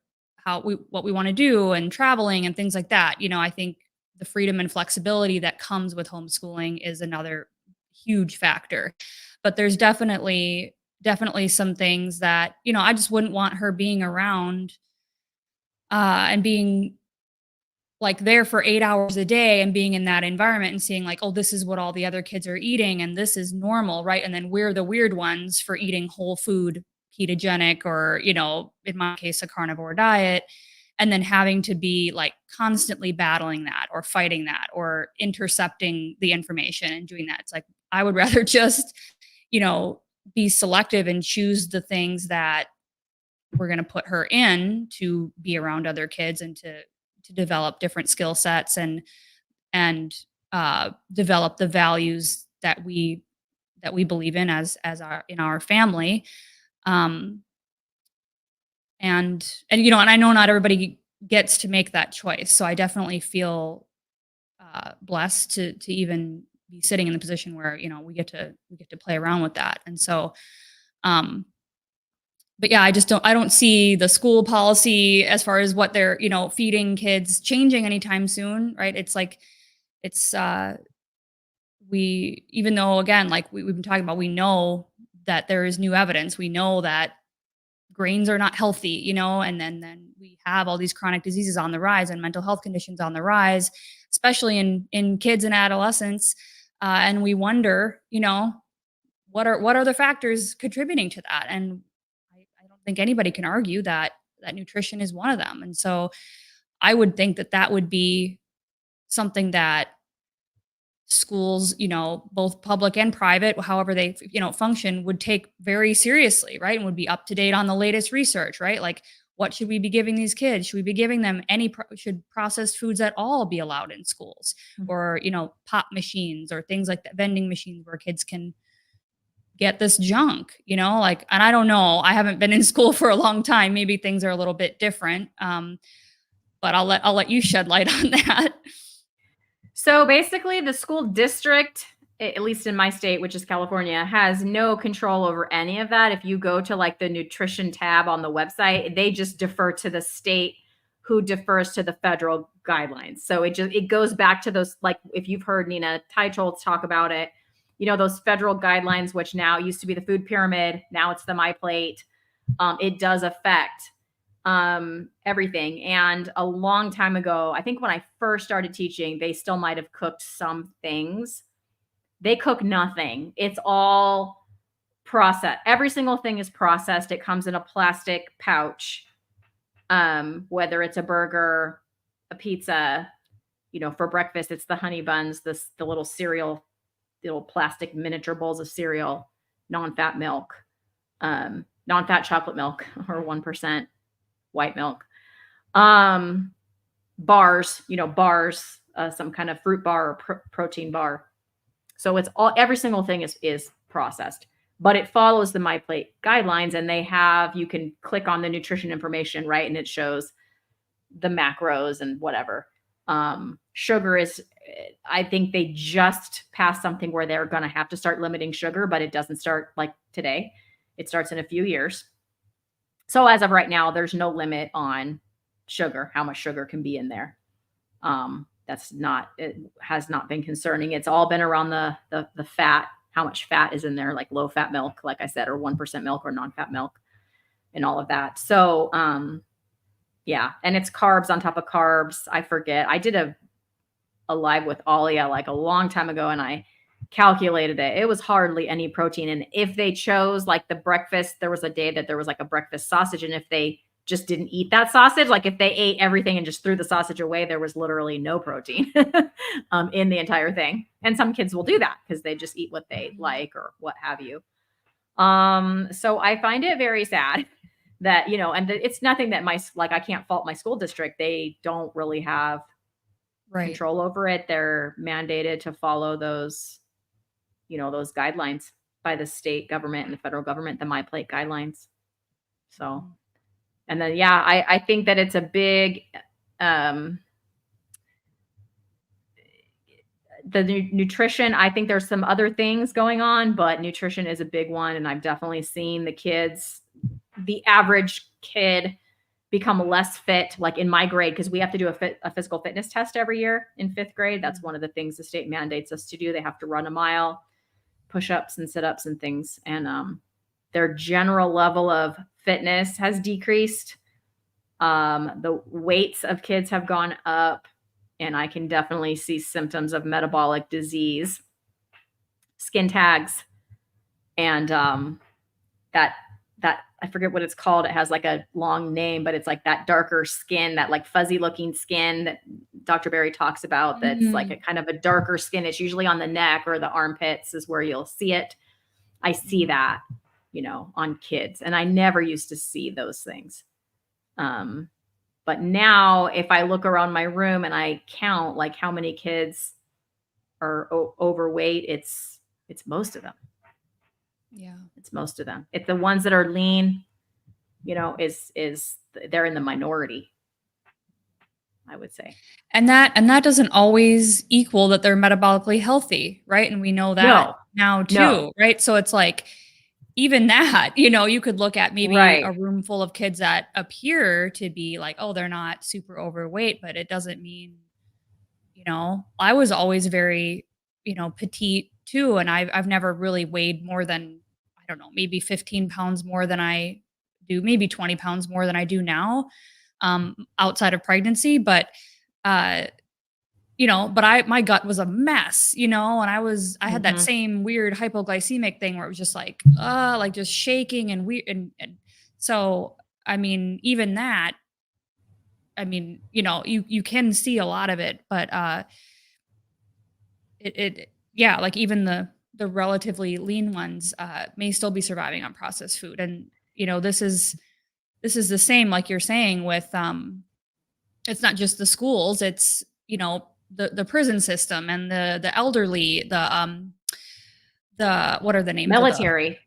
B: what we want to do and traveling and things like that. You know, I think the freedom and flexibility that comes with homeschooling is another huge factor. But there's definitely some things that, you know, I just wouldn't want her being around and being like there for 8 hours a day and being in that environment and seeing like, oh, this is what all the other kids are eating and this is normal, right? And then we're the weird ones for eating whole food, ketogenic, or, you know, in my case, a carnivore diet. And then having to be like constantly battling that or fighting that or intercepting the information and doing that. It's like, I would rather just, you know, be selective and choose the things that we're going to put her in to be around other kids and to develop different skill sets and develop the values that we believe in as our in our family. Um, and you know, and I know not everybody gets to make that choice, so I definitely feel blessed to even be sitting in the position where, you know, we get to play around with that. And so um but yeah, I don't see the school policy as far as what they're, you know, feeding kids changing anytime soon, right? It's like it's we even though again, like we've been talking about, we know that there is new evidence. We know that grains are not healthy, you know, and then we have all these chronic diseases on the rise and mental health conditions on the rise, especially in kids and adolescents. And we wonder, you know, what are the factors contributing to that? And I don't think anybody can argue that nutrition is one of them. And so I would think that that would be something that schools, you know, both public and private, however they, you know, function, would take very seriously, right? And would be up to date on the latest research, right? Like, what should we be giving these kids? Should we be giving them should processed foods at all be allowed in schools? Or, you know, pop machines or things like that, vending machines where kids can get this junk, you know, like, and I don't know, I haven't been in school for a long time. Maybe things are a little bit different. But I'll let you shed light on that.
A: So basically, the school district, at least in my state, which is California, has no control over any of that. If you go to like the nutrition tab on the website, they just defer to the state who defers to the federal guidelines. So it goes back to those, like if you've heard Nina Teicholz talk about it, you know, those federal guidelines, which now used to be the food pyramid, now it's the My Plate. It does affect everything. And a long time ago, I think when I first started teaching, they still might have cooked some things. They cook nothing. It's all processed. Every single thing is processed. It comes in a plastic pouch. Whether it's a burger, a pizza, you know, for breakfast, it's the honey buns, the little cereal, little plastic miniature bowls of cereal. non-fat milk, non-fat chocolate milk, or 1% white milk. Bars, bars, some kind of fruit bar or protein bar. So it's every single thing is processed, but it follows the MyPlate guidelines, and you can click on the nutrition information, right? And it shows the macros and whatever. Sugar I think they just passed something where they're going to have to start limiting sugar, but it doesn't start like today. It starts in a few years. So as of right now, there's no limit on sugar, how much sugar can be in there. It has not been concerning. It's all been around the fat, how much fat is in there, like low fat milk, like I said, or 1% milk or non-fat milk and all of that. So, yeah. And it's carbs on top of carbs. I forget. I did a live with Alia like a long time ago, and I calculated it. It was hardly any protein. And if they chose like the breakfast, there was a day that there was like a breakfast sausage. And if they just didn't eat that sausage, like if they ate everything and just threw the sausage away, there was literally no protein in the entire thing. And some kids will do that because they just eat what they like or what have you. So I find it very sad that, and it's nothing that I can't fault my school district. They don't really have control over it. They're mandated to follow those, those guidelines by the state government and the federal government, the MyPlate guidelines. So, and then, yeah, I think that it's a big, the nutrition, I think there's some other things going on, but nutrition is a big one. And I've definitely seen the average kid become less fit, like in my grade, because we have to do a physical fitness test every year in 5th grade. That's one of the things the state mandates us to do. They have to run a mile, push-ups and sit-ups and things. And their general level of fitness has decreased. The weights of kids have gone up, and I can definitely see symptoms of metabolic disease, skin tags, and that I forget what it's called. It has like a long name, but it's like that darker skin, that like fuzzy looking skin that Dr. Berry talks about. That's like a kind of a darker skin. It's usually on the neck or the armpits is where you'll see it. I see that, on kids, and I never used to see those things. But now if I look around my room and I count like how many kids are overweight, it's most of them.
B: Yeah.
A: It's most of them. It's the ones that are lean, they're in the minority, I would say.
B: And that doesn't always equal that they're metabolically healthy, right? And we know that now too, right? So it's like, even that, you could look at maybe a room full of kids that appear to be like, oh, they're not super overweight, but it doesn't mean, I was always very, petite too. And I've never really weighed more than, I don't know, maybe 15 pounds more than I do, maybe 20 pounds more than I do now, outside of pregnancy. But, but my gut was a mess, and I had that same weird hypoglycemic thing where it was just like just shaking and weird. And so, I mean, even that, you can see a lot of it, but, like even the relatively lean ones, may still be surviving on processed food. And, this is the same, like you're saying with, it's not just the schools, it's, the prison system and the elderly, the what are the names?
A: Military.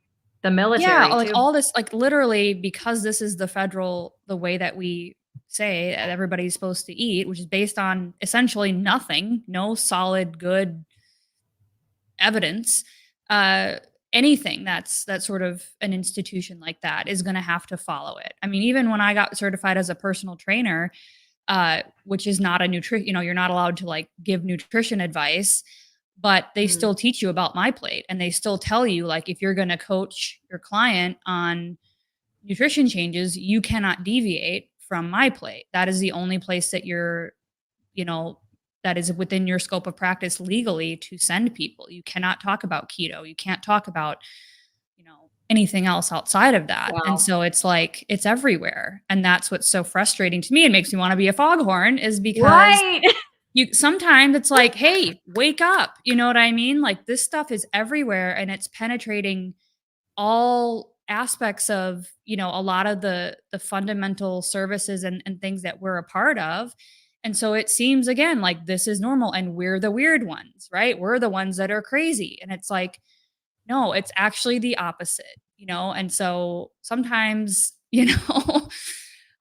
A: The military.
B: Yeah, like all this, like literally, because this is the way that we say that everybody's supposed to eat, which is based on essentially nothing, no solid, good evidence. Anything that's sort of an institution like that is going to have to follow it. I mean, even when I got certified as a personal trainer, which is not a you're not allowed to like give nutrition advice, but they still teach you about MyPlate, and they still tell you like, if you're going to coach your client on nutrition changes, you cannot deviate from MyPlate. That is the only place that you're, that is within your scope of practice legally to send people. You cannot talk about keto. You can't talk about, anything else outside of that. Wow. And so it's like, it's everywhere. And that's what's so frustrating to me. It makes me want to be a foghorn, is because sometimes it's like, hey, wake up. You know what I mean? Like, this stuff is everywhere, and it's penetrating all aspects of, you know, a lot of the fundamental services and things that we're a part of. And so it seems again like this is normal and we're the weird ones, right? We're the ones that are crazy. And it's like, no, it's actually the opposite, you know? And so sometimes, you know,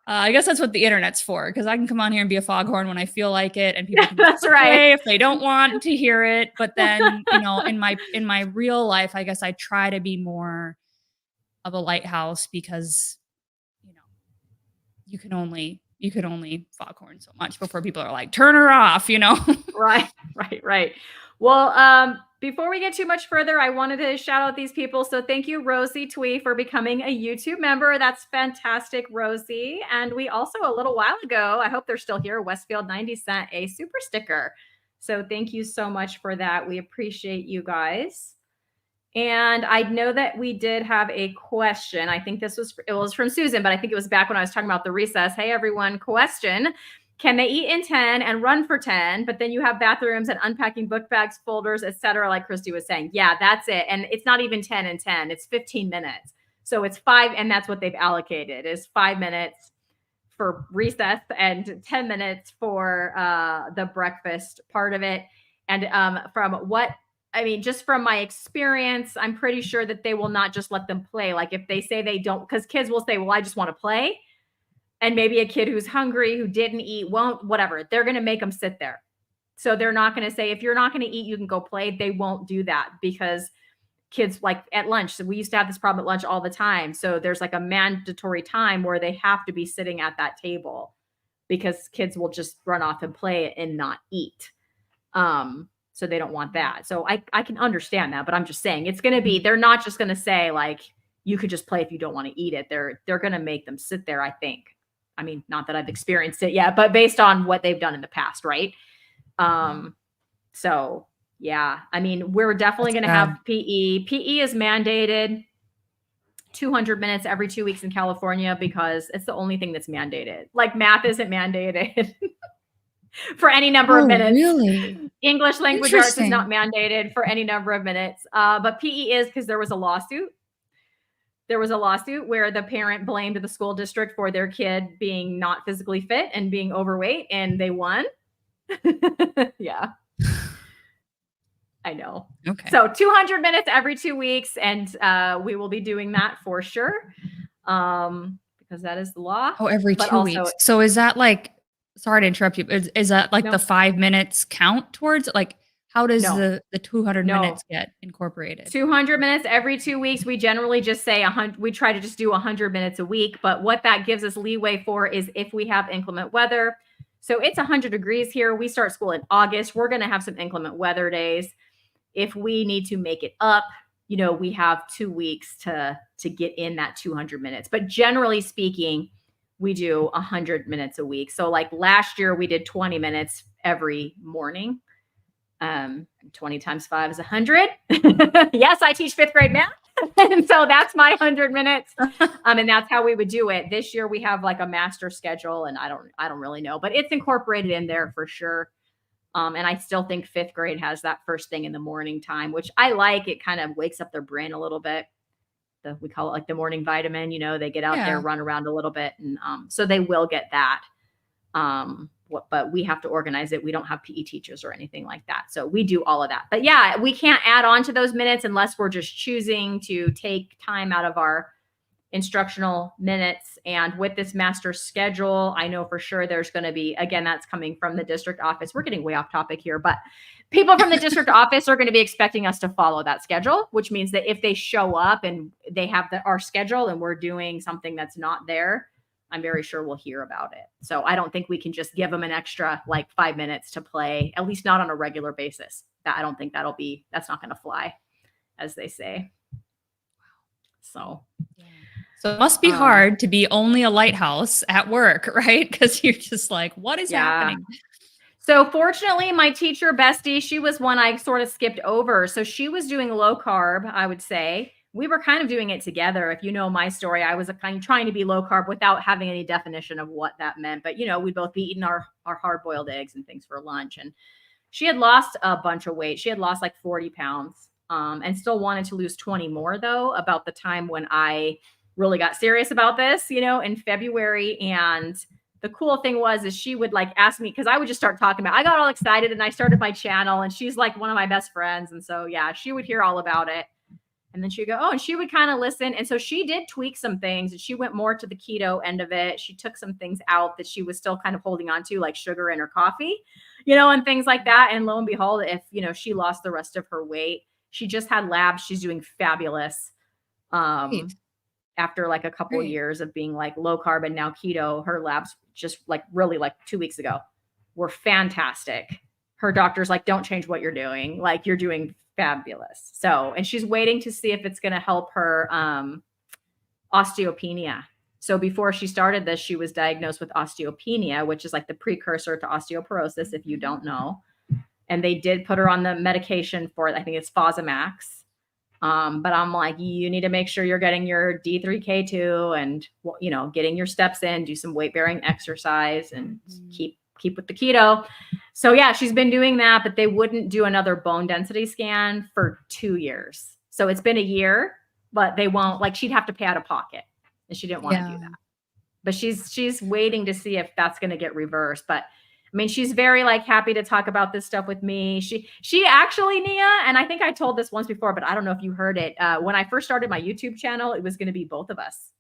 B: I guess that's what the internet's for, because I can come on here and be a foghorn when I feel like it, and people can just
A: That's right.
B: say if they don't want to hear it. But then, you know, in my real life, I guess I try to be more of a lighthouse because, you know, you can only foghorn so much before people are like, turn her off, you know?
A: Right, right. Well, before we get too much further, I wanted to shout out these people. So thank you, Rosie Twee, for becoming a YouTube member. That's fantastic, Rosie. And we also, a little while ago, I hope they're still here, Westfield 90 sent a super sticker. So thank you so much for that. We appreciate you guys. And I know that we did have a question. I think it was from Susan, but I think it was back when I was talking about the recess. Hey, everyone, question. Can they eat in 10 and run for 10, but then you have bathrooms and unpacking book bags, folders, etc., like Christy was saying? Yeah, that's it. And it's not even 10 and 10. It's 15 minutes. So it's 5, and that's what they've allocated is 5 minutes for recess and 10 minutes for the breakfast part of it. And just from my experience, I'm pretty sure that they will not just let them play. Like if they say they don't, because kids will say, well, I just want to play. And maybe a kid who's hungry, who didn't eat, won't, whatever. They're going to make them sit there. So they're not going to say, if you're not going to eat, you can go play. They won't do that because kids, like at lunch, so we used to have this problem at lunch all the time. So there's like a mandatory time where they have to be sitting at that table because kids will just run off and play and not eat. So they don't want that. So I can understand that, but I'm just saying it's going to be, they're not just going to say like, you could just play if you don't want to eat it. They're going to make them sit there, I think. I mean, not that I've experienced it yet, but based on what they've done in the past, right? So yeah, I mean, we're definitely going to have PE. PE is mandated 200 minutes every 2 weeks in California because it's the only thing that's mandated. Like math isn't mandated for any number of minutes.
B: Really?
A: English language arts is not mandated for any number of minutes. But PE is because there was a lawsuit. There was a lawsuit where the parent blamed the school district for their kid being not physically fit and being overweight, and they won. Yeah. I know.
B: Okay.
A: So 200 minutes every 2 weeks, and we will be doing that for sure because that is the law.
B: Oh, every 2 weeks. So is that like, sorry to interrupt you, is that like the 5 minutes count towards like, how does the 200 minutes get incorporated? 200
A: minutes every 2 weeks. We generally just say 100. We try to just do 100 minutes a week. But what that gives us leeway for is if we have inclement weather. So it's 100 degrees here. We start school in August. We're going to have some inclement weather days. If we need to make it up, you know, we have 2 weeks to get in that 200 minutes. But generally speaking, we do 100 minutes a week. So like last year, we did 20 minutes every morning. 20 times 5 is 100. Yes, I teach 5th grade math. And so that's my 100 minutes. And that's how we would do it. This year we have like a master schedule, and I don't really know, but it's incorporated in there for sure. And I still think 5th grade has that first thing in the morning time, which I like. It kind of wakes up their brain a little bit. We call it like the morning vitamin, you know, they get out there, run around a little bit. And so they will get that. But we have to organize it. We don't have PE teachers or anything like that. So we do all of that. But yeah, we can't add on to those minutes unless we're just choosing to take time out of our instructional minutes. And with this master schedule, I know for sure there's going to be, again, that's coming from the district office. We're getting way off topic here, but people from the district office are going to be expecting us to follow that schedule, which means that if they show up and they have our schedule and we're doing something that's not there, I'm very sure we'll hear about it. So I don't think we can just give them an extra like 5 minutes to play, at least not on a regular basis. I don't think that's not going to fly, as they say. So
B: it must be hard to be only a lighthouse at work, right? Because you're just like, what is happening?
A: So fortunately, my teacher bestie, she was one I sort of skipped over. So she was doing low carb, I would say. We were kind of doing it together. If you know my story, I was kind of trying to be low carb without having any definition of what that meant. But, you know, we'd both be eating our hard-boiled eggs and things for lunch. And she had lost a bunch of weight. She had lost like 40 pounds. and still wanted to lose 20 more though, about the time when I really got serious about this, in February. And the cool thing is she would like ask me, because I would just start talking about, I got all excited and I started my channel, and she's like one of my best friends. And so, yeah, she would hear all about it. And then she'd go, oh, and she would kind of listen. And so she did tweak some things, and she went more to the keto end of it. She took some things out that she was still kind of holding on to, like sugar in her coffee, and things like that. And lo and behold, if, she lost the rest of her weight, she just had labs. She's doing fabulous.
B: Great.
A: After like a couple years of being like low carb and now keto, her labs just like really like 2 weeks ago were fantastic. Her doctor's like, don't change what you're doing. Like, you're doing fabulous. So, and she's waiting to see if it's going to help her osteopenia. So before she started this, she was diagnosed with osteopenia, which is like the precursor to osteoporosis, if you don't know. And they did put her on the medication for it. I think it's Fosamax. But I'm like, you need to make sure you're getting your D3K2 and, getting your steps in, do some weight bearing exercise, and keep with the keto. So yeah, she's been doing that, but they wouldn't do another bone density scan for 2 years. So it's been a year, but they won't, like, she'd have to pay out of pocket, and she didn't want to do that. But she's waiting to see if that's going to get reversed. But I mean, she's very like happy to talk about this stuff with me. She actually, Nia, and I think I told this once before, but I don't know if you heard it. When I first started my YouTube channel, it was going to be both of us.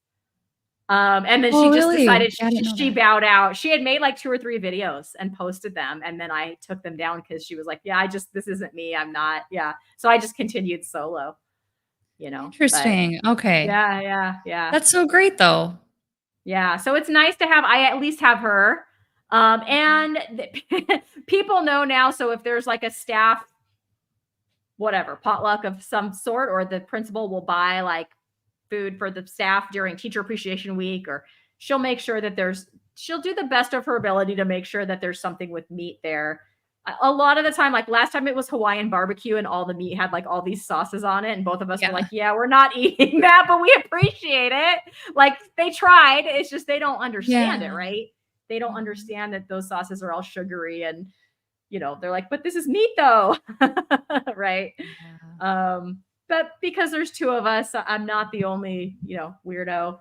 A: And then she just decided she bowed out. She had made like 2 or 3 videos and posted them. And then I took them down because she was like, yeah, this isn't me. I'm not. Yeah. So I just continued solo,
B: Interesting.
A: But,
B: okay.
A: Yeah.
B: That's so great though.
A: Yeah. So it's nice to have, I at least have her. And people know now. So if there's like a staff, whatever, potluck of some sort, or the principal will buy like food for the staff during Teacher Appreciation Week, or she'll make sure that she'll do the best of her ability to make sure that there's something with meat there. A lot of the time, like last time it was Hawaiian barbecue and all the meat had like all these sauces on it. And both of us were like, yeah, we're not eating that, but we appreciate it. Like, they tried. It's just, they don't understand it, right? They don't understand that those sauces are all sugary, and, they're like, but this is meat though. Right. Yeah. But because there's 2 of us, I'm not the only, weirdo.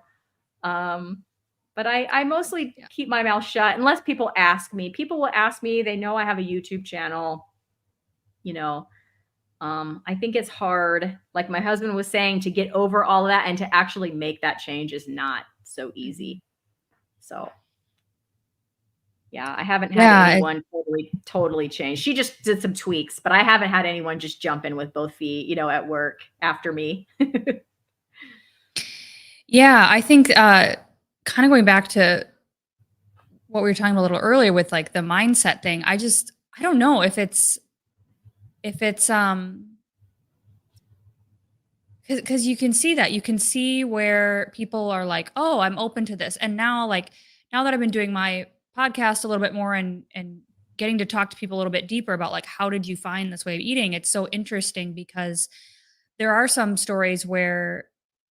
A: But I mostly keep my mouth shut unless people ask me. People will ask me. They know I have a YouTube channel. I think it's hard, like my husband was saying, to get over all of that and to actually make that change is not so easy. So yeah, I haven't had anyone totally change. She just did some tweaks, but I haven't had anyone just jump in with both feet, at work after me.
B: Yeah, I think kind of going back to what we were talking about a little earlier with like the mindset thing. I don't know if it's because you can see where people are like, oh, I'm open to this. And now that I've been doing my podcast a little bit more and getting to talk to people a little bit deeper about like, how did you find this way of eating? It's so interesting because there are some stories where,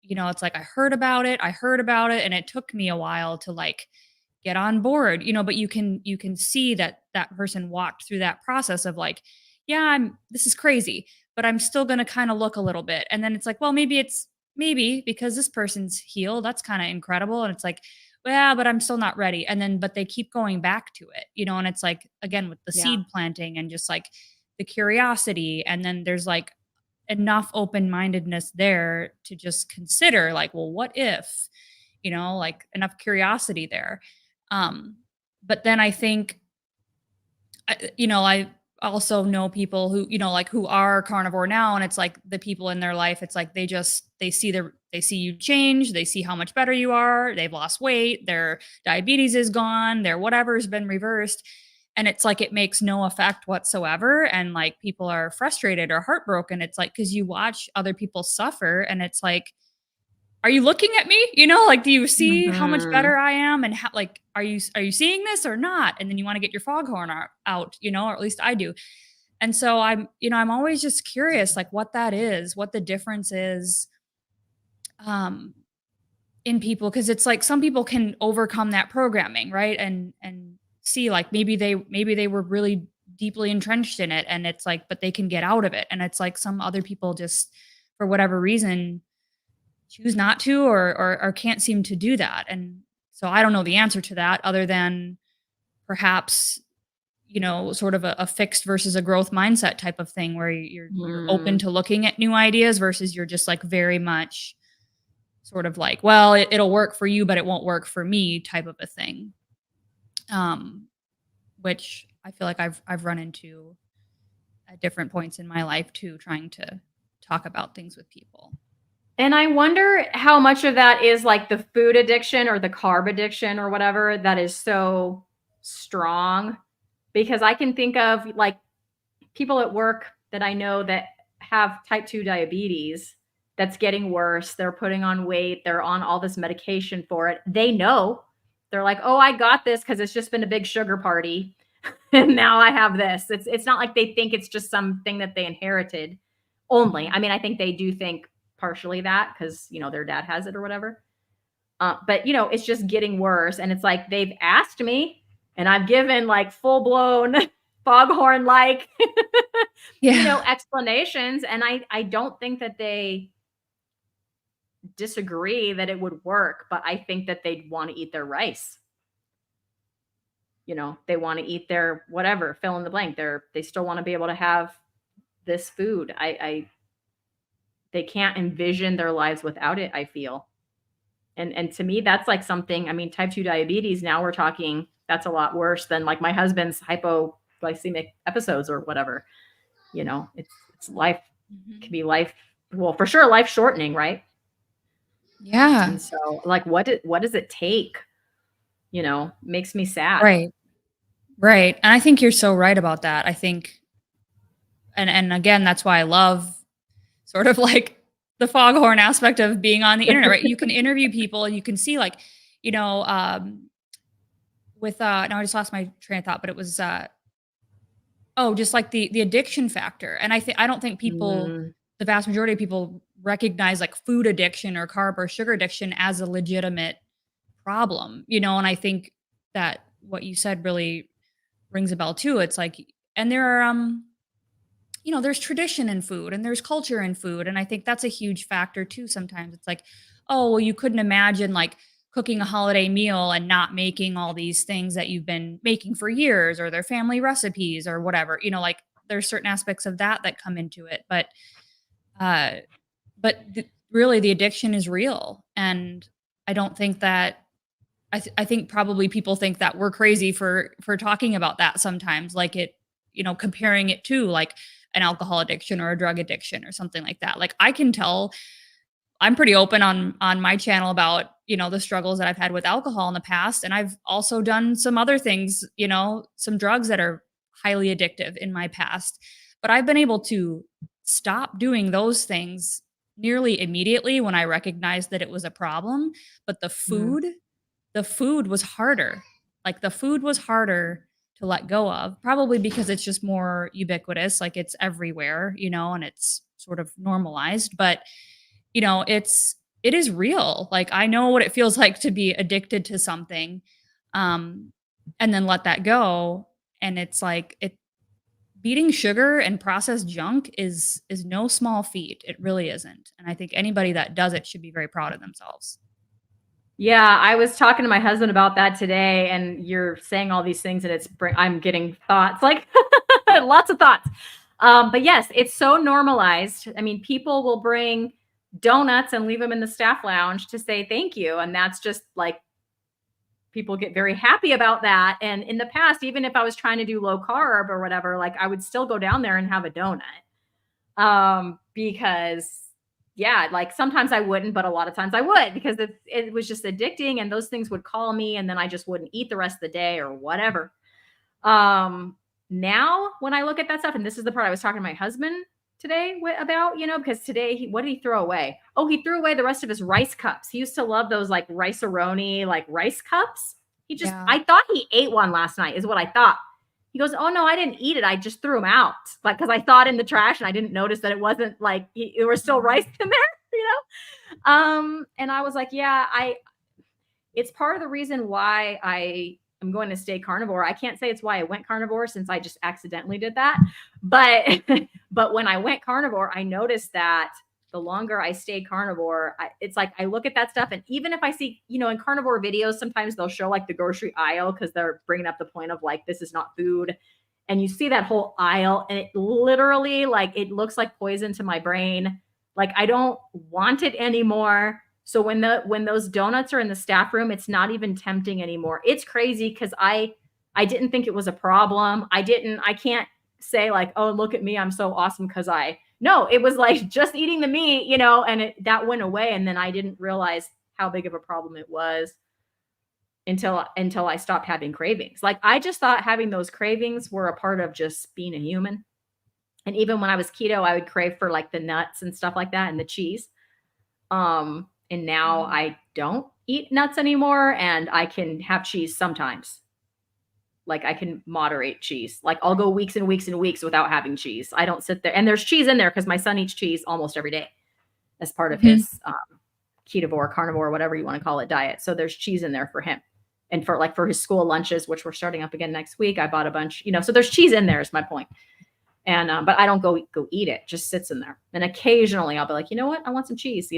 B: it's like, I heard about it and it took me a while to like get on board, but you can see that person walked through that process of like, yeah, this is crazy, but I'm still going to kind of look a little bit. And then it's like, well, maybe because this person's healed. That's kind of incredible. And it's like, well, but I'm still not ready. And then, but they keep going back to it, and it's like, again, with the seed planting and just like the curiosity. And then there's like enough open-mindedness there to just consider like, well, what if, like enough curiosity there. But then I think, I also know people who, like who are carnivore now, and it's like the people in their life, it's like they see you change, they see how much better you are, they've lost weight, their diabetes is gone, their whatever's been reversed. And it's like, it makes no effect whatsoever. And like people are frustrated or heartbroken. It's like, because you watch other people suffer and it's like, are you looking at me? Like, do you see how much better I am? And how, like, are you seeing this or not? And then you want to get your foghorn out, or at least I do. And so I'm always just curious, like what that is, what the difference is, in people. Cause it's like, some people can overcome that programming, right? And see like, maybe they were really deeply entrenched in it, and it's like, but they can get out of it. And it's like some other people just, for whatever reason, choose not to, or can't seem to do that. And so I don't know the answer to that other than perhaps, sort of a fixed versus a growth mindset type of thing where you're open
A: Mm.
B: to looking at new ideas versus you're just like very much sort of like, well, it'll work for you, but it won't work for me type of a thing. Which I feel like I've run into at different points in my life too, trying to talk about things with people.
A: And I wonder how much of that is like the food addiction or the carb addiction or whatever that is so strong. Because I can think of like people at work that I know that have type 2 diabetes that's getting worse. They're putting on weight. They're on all this medication for it. They know. They're like, "Oh, I got this because it's just been a big sugar party and now I have this." It's not like they think it's just something that they inherited only. I mean, I think they do think partially that because, their dad has it or whatever. But, it's just getting worse. And it's like they've asked me and I've given like full blown foghorn like,
B: Yeah.
A: explanations. And I don't think that they disagree that it would work, but I think that they'd want to eat their rice. They want to eat their whatever, fill in the blank. They still want to be able to have this food. They can't envision their lives without it, I feel. And to me, that's like something, I mean, type 2 diabetes, now we're talking, that's a lot worse than like my husband's hypoglycemic episodes or whatever. It's life, can be life, well, for sure, life shortening, right?
B: Yeah.
A: And so, like, what does it take? Makes me sad.
B: Right. Right. And I think you're so right about that. I think, and again, that's why I love sort of like the foghorn aspect of being on the internet, right? You can interview people and you can see like, you know, with now I just lost my train of thought, but it was just like the addiction factor. And I don't think people,
A: Mm,
B: the vast majority of people recognize like food addiction or carb or sugar addiction as a legitimate problem, and I think that what you said really rings a bell too. It's like, and there are there's tradition in food and there's culture in food. And I think that's a huge factor too. Sometimes it's like, oh, well, you couldn't imagine like cooking a holiday meal and not making all these things that you've been making for years or their family recipes or whatever, like there's certain aspects of that come into it. Uh, really the addiction is real. And I don't think that, I think probably people think that we're crazy for talking about that sometimes, like it, comparing it to like an alcohol addiction or a drug addiction or something like that. Like I can tell I'm pretty open on my channel about, the struggles that I've had with alcohol in the past, and I've also done some other things, some drugs that are highly addictive in my past. But I've been able to stop doing those things nearly immediately when I recognized that it was a problem, but
A: mm,
B: the food was harder. Like the food was harder to let go of, probably because it's just more ubiquitous, like it's everywhere, and it's sort of normalized. But, it is real. Like I know what it feels like to be addicted to something, um, and then let that go. And it's like beating sugar and processed junk is no small feat. It really isn't. And I think anybody that does it should be very proud of themselves.
A: yeah, I was talking to my husband about that today, and you're saying all these things, and I'm getting thoughts, like lots of thoughts. But yes, it's so normalized. I mean, people will bring donuts and leave them in the staff lounge to say thank you, and that's just like people get very happy about that. And in the past, even if I was trying to do low carb or whatever, like I would still go down there and have a donut. Because yeah, like sometimes I wouldn't, but a lot of times I would because it was just addicting and those things would call me and then I just wouldn't eat the rest of the day or whatever. Um, Now when I look at that stuff, and this is the part I was talking to my husband today about, because today what did he throw away? Oh, he threw away the rest of his rice cups. He used to love those like rice-a-roni, like rice cups.
B: Yeah.
A: I thought he ate one last night, is what I thought. He goes, "Oh no, I didn't eat it. I just threw them out, like because I thought in the trash and I didn't notice that it wasn't like there was still rice in there, you And I was like, yeah, I. It's part of the reason why I I'm going to stay carnivore. I can't say it's why I went carnivore since I just accidentally did that. But but when I went carnivore, I noticed that the longer I stayed carnivore, it's like I look at that stuff, and even if I see, in carnivore videos, sometimes they'll show like the grocery aisle because they're bringing up the point of like this is not food, and you see that whole aisle, and it literally like it looks like poison to my brain. Like I don't want it anymore. So when those donuts are in the staff room, it's not even tempting anymore. It's crazy because I didn't think it was a problem. I can't say like, oh, look at me, I'm so awesome because no, it was like just eating the meat, and that went away. And then I didn't realize how big of a problem it was until I stopped having cravings. Like I just thought having those cravings were a part of just being a human. And even when I was keto, I would crave for like the nuts and stuff like that and the cheese. And now I don't eat nuts anymore, and I can have cheese sometimes. Like I can moderate cheese. Like I'll go weeks and weeks and weeks without having cheese. I don't sit there, and there's cheese in there because my son eats cheese almost every day as part of his ketovore, carnivore, whatever you want to call it, diet. So there's cheese in there for him, and for his school lunches, which we're starting up again next week. I bought a bunch, so there's cheese in there is my point. And but I don't go eat it; just sits in there. And occasionally I'll be like, you know what, I want some cheese,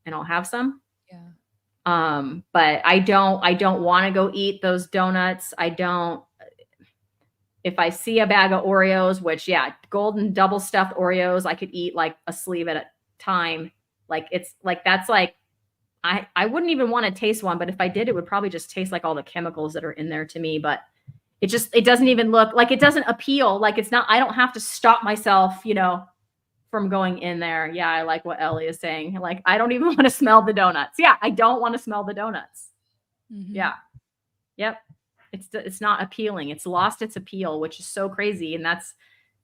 A: and I'll have some.
B: Yeah.
A: But I don't want to go eat those donuts. I don't. If I see a bag of Oreos, which golden double stuffed Oreos, I could eat like a sleeve at a time. Like it's like that's like I wouldn't even want to taste one, but if I did, it would probably just taste like all the chemicals that are in there to me. But it doesn't even look like, it doesn't appeal. Like it's not, I don't have to stop myself, from going in there. Yeah, I like what Ellie is saying. Like, I don't even want to smell the donuts. Yeah, I don't want to smell the donuts.
B: Mm-hmm.
A: Yeah. Yep. It's not appealing. It's lost its appeal, which is so crazy. And that's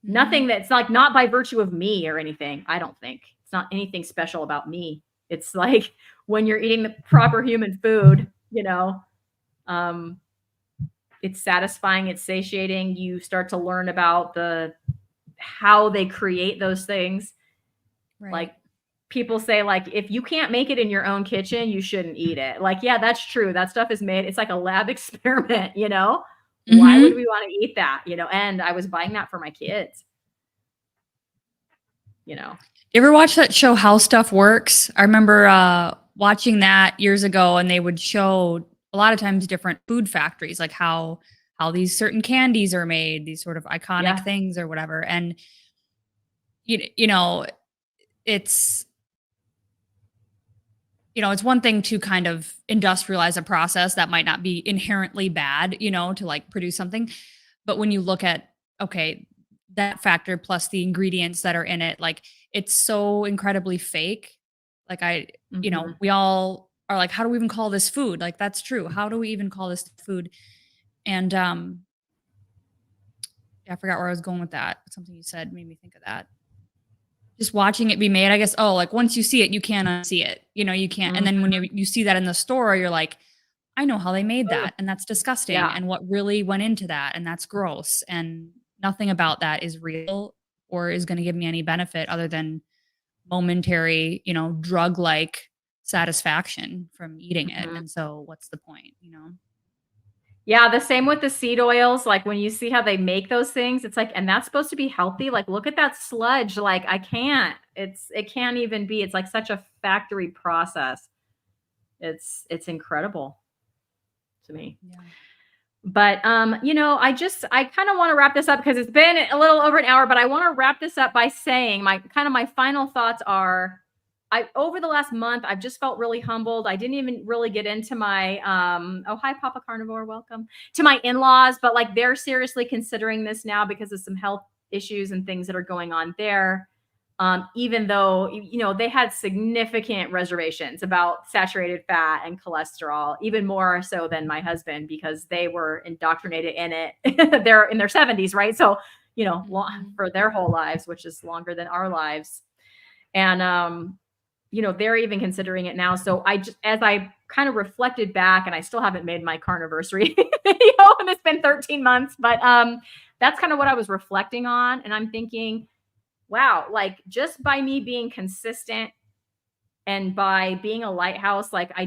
A: nothing that's like not by virtue of me or anything. I don't think it's not anything special about me. It's like when you're eating the proper human food, it's satisfying, it's satiating. You start to learn about how they create those things.
B: Right.
A: Like people say, like, if you can't make it in your own kitchen, you shouldn't eat it. Like, yeah, that's true. That stuff is made. It's like a lab experiment, Why would we want to eat that? And I was buying that for my kids. You
B: ever watch that show How Stuff Works? I remember watching that years ago, and they would show a lot of times different food factories, like how these certain candies are made, these sort of iconic things or whatever. And it's it's one thing to kind of industrialize a process that might not be inherently bad, to like produce something. But when you look at, okay, that factor plus the ingredients that are in it, like it's so incredibly fake. Like we all are like, how do we even call this food? Like, that's true. How do we even call this food? And I forgot where I was going with that. Something you said made me think of that. Just watching it be made, I guess, like once you see it, you can't unsee it. You can't. And then when you see that in the store, you're like, I know how they made that. And that's disgusting.
A: Yeah.
B: And what really went into that. And that's gross. And nothing about that is real or is going to give me any benefit other than momentary, drug-like satisfaction from eating it. And so what's the point,
A: Yeah, the same with the seed oils. Like when you see how they make those things, it's like, and that's supposed to be healthy. Like, look at that sludge. Like, I can't. It can't even be. It's like such a factory process. It's incredible to me.
B: Yeah.
A: But I kind of want to wrap this up because it's been a little over an hour. But I want to wrap this up by saying my final thoughts are. Over the last month, I've just felt really humbled. I didn't even really get into my, hi, Papa Carnivore, welcome to my in-laws, but like they're seriously considering this now because of some health issues and things that are going on there. Even though, they had significant reservations about saturated fat and cholesterol, even more so than my husband, because they were indoctrinated in it. They're in their 70s, right? So, for their whole lives, which is longer than our lives. And, they're even considering it now. So as I kind of reflected back, and I still haven't made my carniversary, and it's been 13 months, but that's kind of what I was reflecting on. And I'm thinking, wow, like just by me being consistent and by being a lighthouse, like I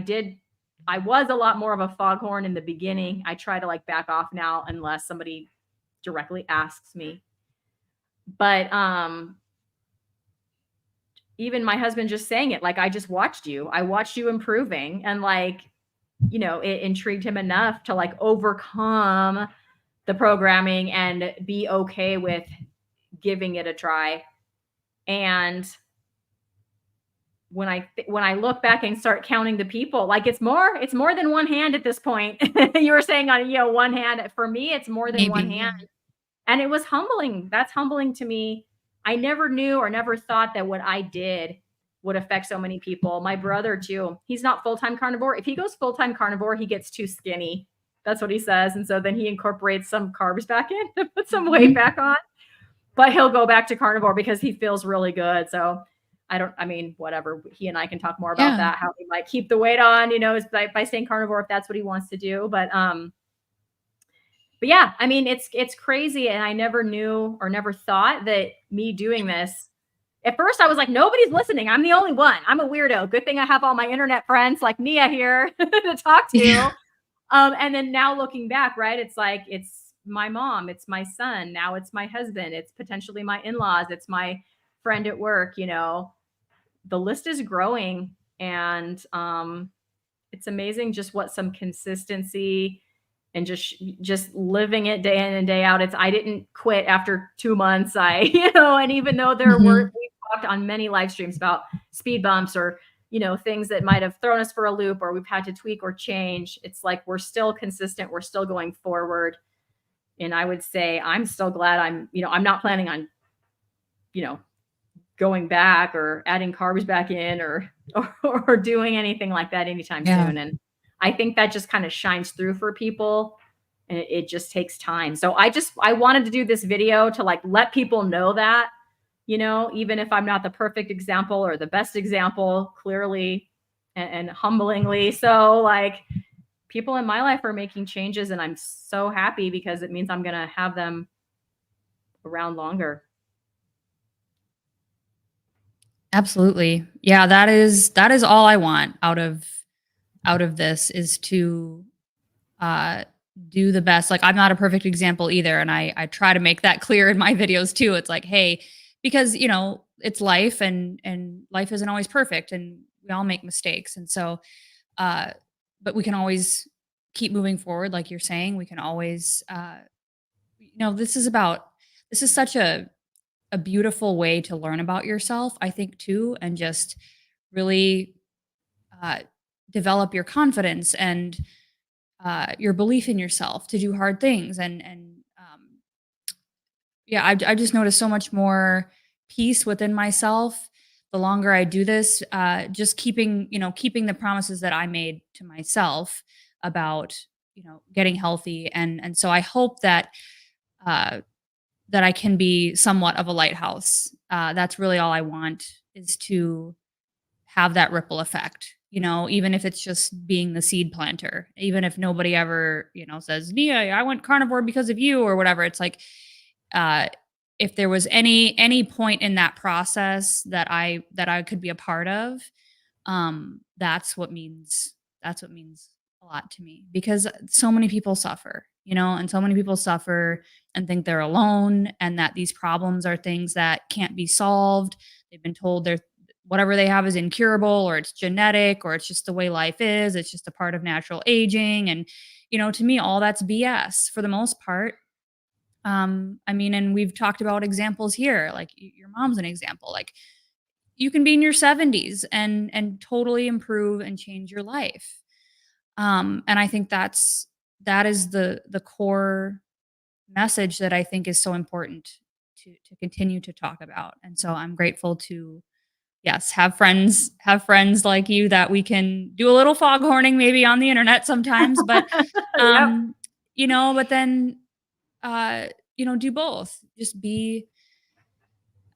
A: I was a lot more of a foghorn in the beginning. I try to like back off now unless somebody directly asks me. But even my husband just saying it, like, I just watched you. I watched you improving, and like, it intrigued him enough to like overcome the programming and be okay with giving it a try. And when I look back and start counting the people, like it's more than one hand at this point. You were saying on one hand. For me, it's more than
B: Maybe,
A: one hand.
B: yeah.
A: And it was humbling. That's humbling to me. I never knew or never thought that what I did would affect so many people. My brother too. He's not full-time carnivore. If he goes full-time carnivore, he gets too skinny. That's what he says. And so then he incorporates some carbs back in to put some weight back on. But he'll go back to carnivore because he feels really good. So whatever. He and I can talk more about that, how he might keep the weight on, is by staying carnivore if that's what he wants to do. But yeah, I mean, it's crazy. And I never knew or never thought that me doing this, at first I was like, nobody's listening. I'm the only one. I'm a weirdo. Good thing I have all my internet friends like Nia here to talk to.
B: Yeah.
A: And then now looking back, right, it's like, it's my mom, it's my son, now it's my husband, it's potentially my in-laws, it's my friend at work. The list is growing, and it's amazing just what some consistency and just living it day in and day out. I didn't quit after 2 months. And even though we talked on many live streams about speed bumps or, things that might have thrown us for a loop or we've had to tweak or change. It's like, we're still consistent. We're still going forward. And I would say, I'm still glad I'm not planning on, going back or adding carbs back in or doing anything like that anytime soon. And I think that just kind of shines through for people, and it just takes time. So I wanted to do this video to like let people know that, even if I'm not the perfect example or the best example, clearly and humblingly. So like, people in my life are making changes, and I'm so happy because it means I'm going to have them around longer.
B: Absolutely. Yeah, that is all I want out of this, is to do the best. Like, I'm not a perfect example either, and I try to make that clear in my videos too. It's like, hey, because it's life, and life isn't always perfect, and we all make mistakes. And so but we can always keep moving forward, like you're saying. We can always this is such a beautiful way to learn about yourself, I think, too, and just really uh, develop your confidence and your belief in yourself to do hard things. And yeah, I just noticed so much more peace within myself the longer I do this. Just keeping the promises that I made to myself about getting healthy, and so I hope that. That I can be somewhat of a lighthouse. That's really all I want, is to have that ripple effect, even if it's just being the seed planter, even if nobody ever, says, Nia, I went carnivore because of you or whatever. It's like, if there was any point in that process that I could be a part of, that's what means a lot to me, because so many people suffer, and so many people suffer and think they're alone, and that these problems are things that can't be solved. They've been told whatever they have is incurable, or it's genetic, or it's just the way life is. It's just a part of natural aging. And, to me, all that's BS for the most part. And we've talked about examples here, like your mom's an example. Like, you can be in your 70s and totally improve and change your life. And I think that is the core message that I think is so important to continue to talk about. And so I'm grateful to, yes, have friends like you, that we can do a little foghorning maybe on the internet sometimes, but but then do both. Just be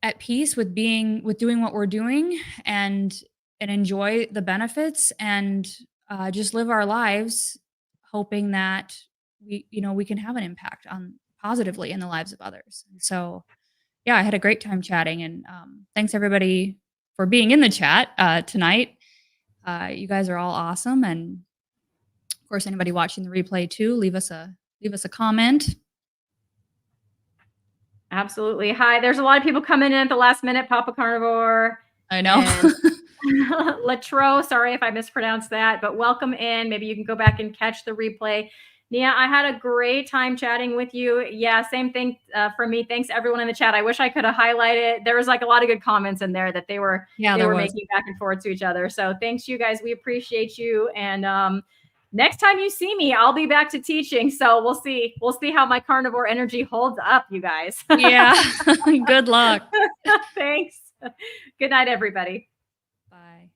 B: at peace with doing what we're doing, and enjoy the benefits, and just live our lives hoping that we can have an impact on positively in the lives of others. And so, yeah, I had a great time chatting, and thanks everybody for being in the chat tonight. You guys are all awesome, and course, anybody watching the replay too, leave us a comment.
A: Absolutely. Hi, there's a lot of people coming in at the last minute. Papa Carnivore.
B: I know.
A: Latro, sorry if I mispronounced that, but welcome in. Maybe you can go back and catch the replay. Nia, I had a great time chatting with you. Yeah, same thing from me. Thanks everyone in the chat. I wish I could have highlighted. There was like a lot of good comments in there that they were making back and forth to each other. So thanks you guys. We appreciate you. And next time you see me, I'll be back to teaching. So we'll see. We'll see how my carnivore energy holds up, you guys.
B: Yeah. Good luck.
A: Thanks. Good night, everybody.
B: Bye.